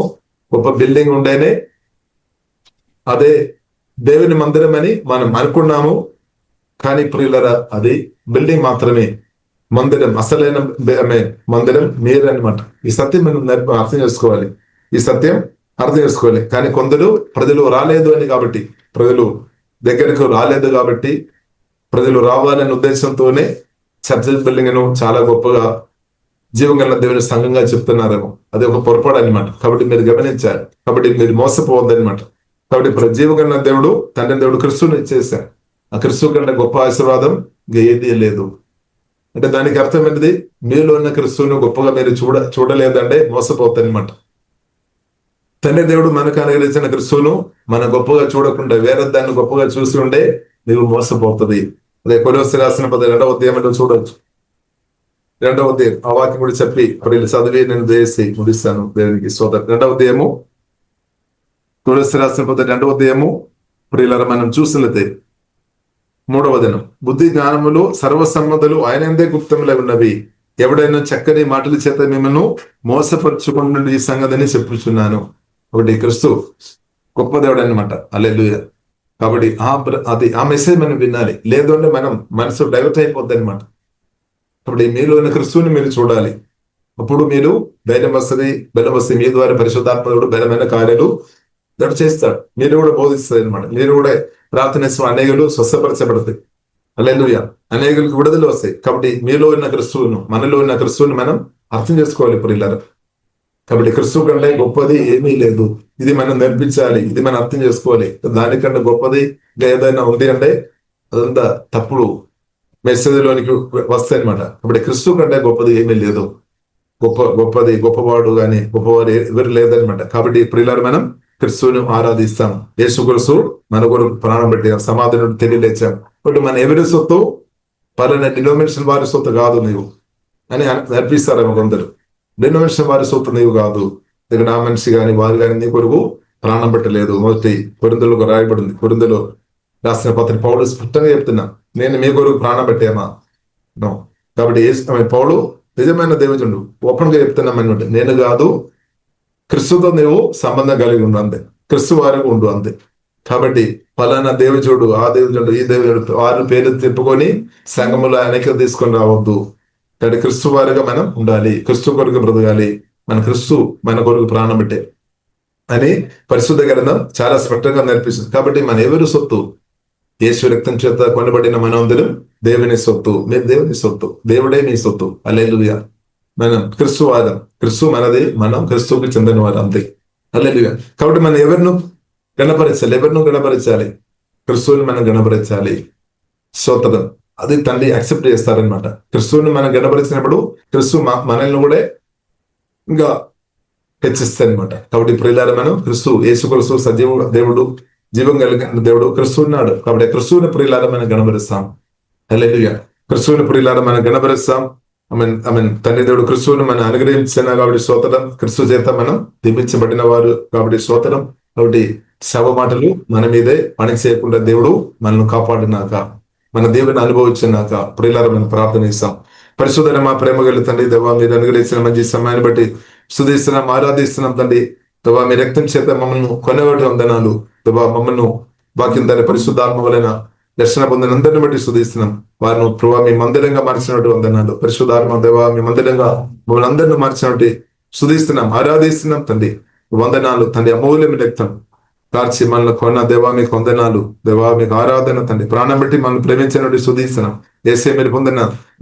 గొప్ప బిల్డింగ్ ఉండేనే అదే దేవుని మందిరం అని మనం అనుకున్నాము. కానీ ప్రియులరా, అది బిల్డింగ్ మాత్రమే, మందిరం అసలైన మందిరం మీరే అనమాట. ఈ సత్యం మనం అర్థం చేసుకోవాలి. ఈ సత్యం అర్థం చేసుకోవాలి. కానీ కొందరు ప్రజలు రాలేదు అని, కాబట్టి ప్రజలు దగ్గరకు రాలేదు కాబట్టి, ప్రజలు రావాలనే ఉద్దేశంతోనే చర్చ్ బిల్డింగ్ ను చాలా గొప్పగా జీవంగల దేవుని సంఘంగా చెప్తున్నారేమో. అది ఒక పొరపాటు అనమాట. కాబట్టి మీరు గమనించాలి. కాబట్టి మీరు మోసపోవద్దనమాట. కాబట్టి జీవగల దేవుడు, తండ్రి దేవుడు క్రిస్తుని ఇచ్చేశారు. ఆ క్రిస్తు కంటే గొప్ప ఆశీర్వాదం ఇంకా ఏదీ లేదు. అంటే దానికి అర్థం ఏంటిది? మీలో ఉన్న క్రిస్తువును గొప్పగా మీరు చూడలేదంటే మోసపోతారనమాట. తండ్రి దేవుడు మనకు అనుగ్రహించిన క్రిస్తువును మనం గొప్పగా చూడకుండా వేరే దాన్ని గొప్పగా చూసి ఉంటే నీవు మోసపోతుంది. అదే కొలొస్సీ రాసిన 2వ అధ్యాయంలో చూడవచ్చు. 2వ అధ్యాయం ఆ వాక్యం కూడా చెప్పి అప్పుడు చదివి నేను చేసి ముగిస్తాను. దేవునికి స్తోత్రం. 2వ అధ్యాయము కొలొస్సీ రాసిన 2వ అధ్యాయము ప్రియులారా మనం చూసినట్లయితే 3వ వచనం, బుద్ధి జ్ఞానములు సర్వసమ్మతులు ఆయనందే గుప్తములై ఉన్నవి, ఎవడైనా చక్కని మాటల చేత మిమ్మల్ని మోసపరుచుకున్న ఈ సంగతిని చెప్పుచున్నాను. ఒకటి క్రిస్తు గొప్ప దేవుడు అనమాట. హల్లెలూయా. కాబట్టి ఆ మెసేజ్ మనం వినాలి. లేదు అంటే మనం మనసు డైవర్ట్ అయిపోద్ది అనమాట. కాబట్టి మీలో ఉన్న క్రిస్తువుని మీరు చూడాలి. అప్పుడు మీరు ధైర్యం వస్తుంది, బలం వస్తుంది. మీ ద్వారా పరిశుద్ధాత్ముడు బలమైన కార్యాలు దడు చేస్తాడు. మీరు కూడా బోధిస్తుంది అనమాట. మీరు కూడా ప్రార్థన అనేకులు స్వస్థపరచబడతాయి. హల్లెలూయా. అనేకులకు విడుదల వస్తాయి. కాబట్టి మీలో ఉన్న క్రిస్తువును, మనలో ఉన్న క్రిస్తువుని మనం అర్థం చేసుకోవాలి ప్రియులారా. కాబట్టి క్రిస్తువు కంటే గొప్పది ఏమీ లేదు. ఇది మనం నేర్పించాలి. ఇది మనం అర్థం చేసుకోవాలి. దానికంటే గొప్పది ఏదైనా ఉంది అంటే అదంతా తప్పుడు మెసేజ్లోనికి వస్తాయి అనమాట. కాబట్టి క్రిస్తువు కంటే గొప్పది ఏమీ లేదు. గొప్పది గొప్పవాడు కానీ గొప్పవాడు ఎవరు లేదనమాట. కాబట్టి ప్రియులారా మనం క్రిస్తువును ఆరాధిస్తాం. యేసుక్రీస్తు మన కొరకు ప్రాణం పెట్టి సమాధిని తెలియలేచాం. కాబట్టి మన ఎవరి సొత్తు పలానా డినోమినేషన్ వారి సొత్తు కాదు నీవు అని నేర్పిస్తారేమో కొందరు. డినోమినేషన్ వారి సొత్తు నీవు కాదు. ఇక్కడ నా మనిషి కానీ వారు కానీ నీ కొరకు ప్రాణం పెట్టలేదు. మొదటి కొరింథీయులకు రాయబడింది. కొరింథీయులు రాసిన పత్రిక పౌలు స్పష్టంగా చెప్తున్నా, నేను మీ కొరకు ప్రాణం పెట్టామా? కాబట్టి పౌలు నిజమైన దేవుడు ఓపెన్ గా చెప్తున్నామన్నమాట. నేను కాదు, క్రిస్తుతో నీవు సంబంధం కలిగి ఉండు అంతే. క్రిస్తు వారికి ఉండు అంతే. కాబట్టి ఫలానా దేవుడు, ఆ దేవుడు, ఈ దేవుడు వారి పేరు తిప్పుకొని సంఘములో అనేక తీసుకొని రావద్దు. కాబట్టి క్రిస్తు వారిగా మనం ఉండాలి. క్రిస్తు కొరకు బ్రతకాలి. మన క్రిస్తు మన కొరకు ప్రాణం పెట్టే అని పరిశుద్ధ గ్రంథం చాలా స్పష్టంగా నేర్పిస్తుంది. కాబట్టి మన ఎవరి సొత్తు? యేసు రక్తం చేత కొనబడిన మనమందరం దేవుని సొత్తు. మీరు దేవుని సొత్తు. దేవుడే మీ సొత్తు. హల్లెలూయా. మనం క్రిస్తువాదం, క్రిస్తు మనది, మనం క్రిస్తువుకి చెందిన వారు అంతే. హల్లెలూయా. కాబట్టి మనం ఎవరిను గణపరచాలి? క్రిస్తువుని మనం గణపరచాలి. స్తోత్రం. అది తండ్రి యాక్సెప్ట్ చేస్తారనమాట. క్రిస్తువుని మనం గణపరిచినప్పుడు క్రిస్తు మనల్ని కూడా ఇంకా హెచ్చిస్తారనమాట. కాబట్టి ప్రియులారా మనం క్రిస్తు, యేసుక్రీస్తు సజీవ దేవుడు, జీవం కలిగిన దేవుడు క్రిస్తు ఉన్నాడు. కాబట్టి క్రిస్తువుని ప్రియులారా మనం గణపరుస్తాం. హల్లెలూయా. క్రిస్తువుని ప్రియులారా మనం గణపరుస్తాం. తండ్రి దేవుడు క్రిస్తువుని మనం అనుగ్రహించిన కాబట్టి స్తోత్రం. క్రిస్తు చేత మనం దీపించబడిన వారు కాబట్టి స్తోత్రం. కాబట్టి శవ మాటలు మన మీదే పని చేయకుండా దేవుడు మనల్ని కాపాడినాక, మన దేవుని అనుభవించినాక ప్రియులారా మనం ప్రార్థన ఇస్తాం. పరిశుద్ధన మా ప్రేమ గల తండ్రి దేవా, మీరు అనుగ్రహించిన మంచి సమయాన్ని బట్టి స్తుతిస్తున్నాం, ఆరాధిస్తున్నాం తండ్రి దేవా. మీ రక్తం చేత మమ్మల్ని కొనబడి వందనాలు దేవా. మమ్మల్ని వాక్యం దాని పరిశుద్ధాత్మ వలన దర్శన పొందిన అందరిని బట్టి స్తుతిస్తున్నాం. వారిని ప్రభావ మీ మందిరంగా మార్చినట్టు వందనాలు. పరిశుద్ధాత్మ దేవా, మీ మందిరంగా మమ్మల్ని అందరిని మార్చినట్టు స్తుతిస్తున్నాం, ఆరాధిస్తున్నాం తండ్రి. వందనాలు తండ్రి. అమూల్యమైన రక్తం కార్చి మనల్ని కొన్న దేవా మీకు వందనాలు, దేవా మీకు ఆరాధన తండ్రి. ప్రాణం బట్టి మనల్ని ప్రేమించినట్టు సుధీస్తున్నాం. ఏసే మీరు పొందిన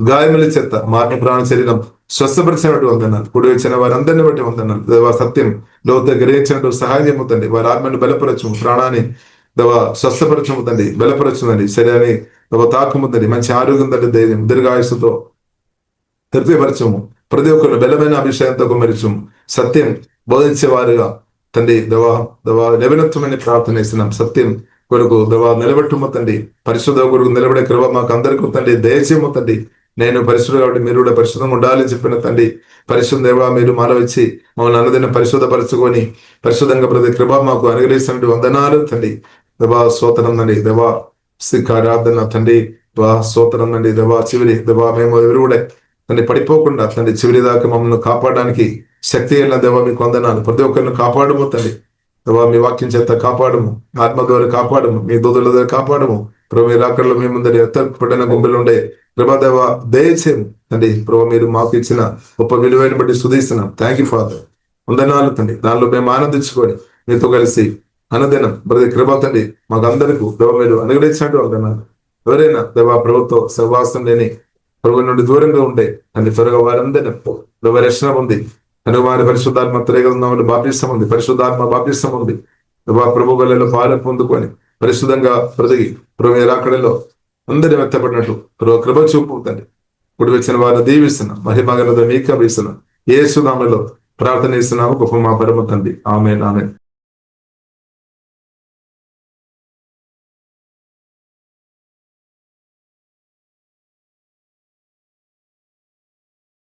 గాయముల చేత మారిన ప్రాణ శరీరం స్వస్థపరిచినట్టు వందనాలు. కుడి వచ్చిన వారందరిని బట్టి వందనాలు దేవా. సత్యం లోతు గ్రహించినట్టు సహాయం చేయముతండి. వారి ఆత్మను బలపరచము, ప్రాణాన్ని దేవా స్వస్థపరచముతండి, బలపరచుదండి. శరీరాన్ని దేవా తాకముతండి. మంచి ఆరోగ్యం తండ్రి, ధైర్యం దీర్ఘాయుస్సుతో తృప్తిపరచము. ప్రతి ఒక్కరు బలమైన అభిషేకంతో కుమరించము. సత్యం బోధించేవారుగా తండ్రి దవా నిలబెట్టుమని ప్రార్థన ఇస్తున్నాం. సత్యం కొరకు దవా నిలబెట్టుము తండ్రి. పరిశుద్ధ కొరకు నిలబడే కృప మాకు అందరికీ తండ్రి దయచేయము తండ్రి. నేను పరిశుద్ధ కాబట్టి మీరు కూడా పరిశుద్ధంగా ఉండాలని చెప్పిన తండ్రి. పరిశుద్ధ దేవా మీరు మాలో వచ్చి మమ్మల్ని అన్నదిన పరిశుద్ధపరచుకొని పరిశుద్ధంగా ప్రతి కృప మాకు అనుగ్రహిస్తున్నట్టు వందనాలు తండ్రి. దవా స్తోత్రం తండ్రి. దవా ఆరాధన తండ్రి. దవా స్తోత్రం తండ్రి. దవా చివరి దవా మేము ఎవరు కూడా తండ్రి పడిపోకుండా తండ్రి చివరి దాకా మమ్మల్ని కాపాడడానికి శక్తి అయిన దేవా మీకు వందనాలు. ప్రతి ఒక్కరిని కాపాడము తండ్రి. దేవా మీ వాక్యం చేత కాపాడము, ఆత్మ ద్వారా కాపాడము, మీ దూదుల ద్వారా కాపాడము. ప్రభు మీరు అక్కడ మీ ముందరి ఎత్తపడిన గుంపులు ఉండే ప్రభా దేవా దయచేయము తండ్రి. ప్రభు మీరు మాకు ఇచ్చిన గొప్ప విలువైన బట్టి స్తుతిస్తున్నాం. Thank you father. వందనాలు తండ్రి. దానిలో మేము ఆనందించుకొని మీతో కలిసి అనుదినం ప్రతి కృప తండ్రి మాకు అందరికీ దేవా మీరు అనుగ్రహించినట్టు వందనాలు. ఎవరైనా దేవా ప్రభుత్వ సహవాసం లేని ప్రభు నుండి దూరంగా ఉండే తండ్రి త్వరగా వారందరినీ ప్రభు రక్షణ ఉంది. కనుక వారి పరిశుద్ధాత్మ త్రేగంలో బాప్తిస్తం ఉంది, పరిశుద్ధాత్మ బాప్తిస్తం ఉంది. ప్రభు గలలో పాలు పొందుకొని పరిశుద్ధంగా బ్రతికి ప్రభు రాకడలో అందరి మెత్తపడినట్టు ప్రభు కృప చూపు తండ్రి. కుడి వచ్చిన వారిని దీవిస్తున్నాం. మహిమగలతో మీక వీస్తున్నాం. యేసు నామములో ప్రార్థన చేస్తున్నాము గొప్ప మా పరమ తండ్రి. ఆమేన్ ఆమేన్.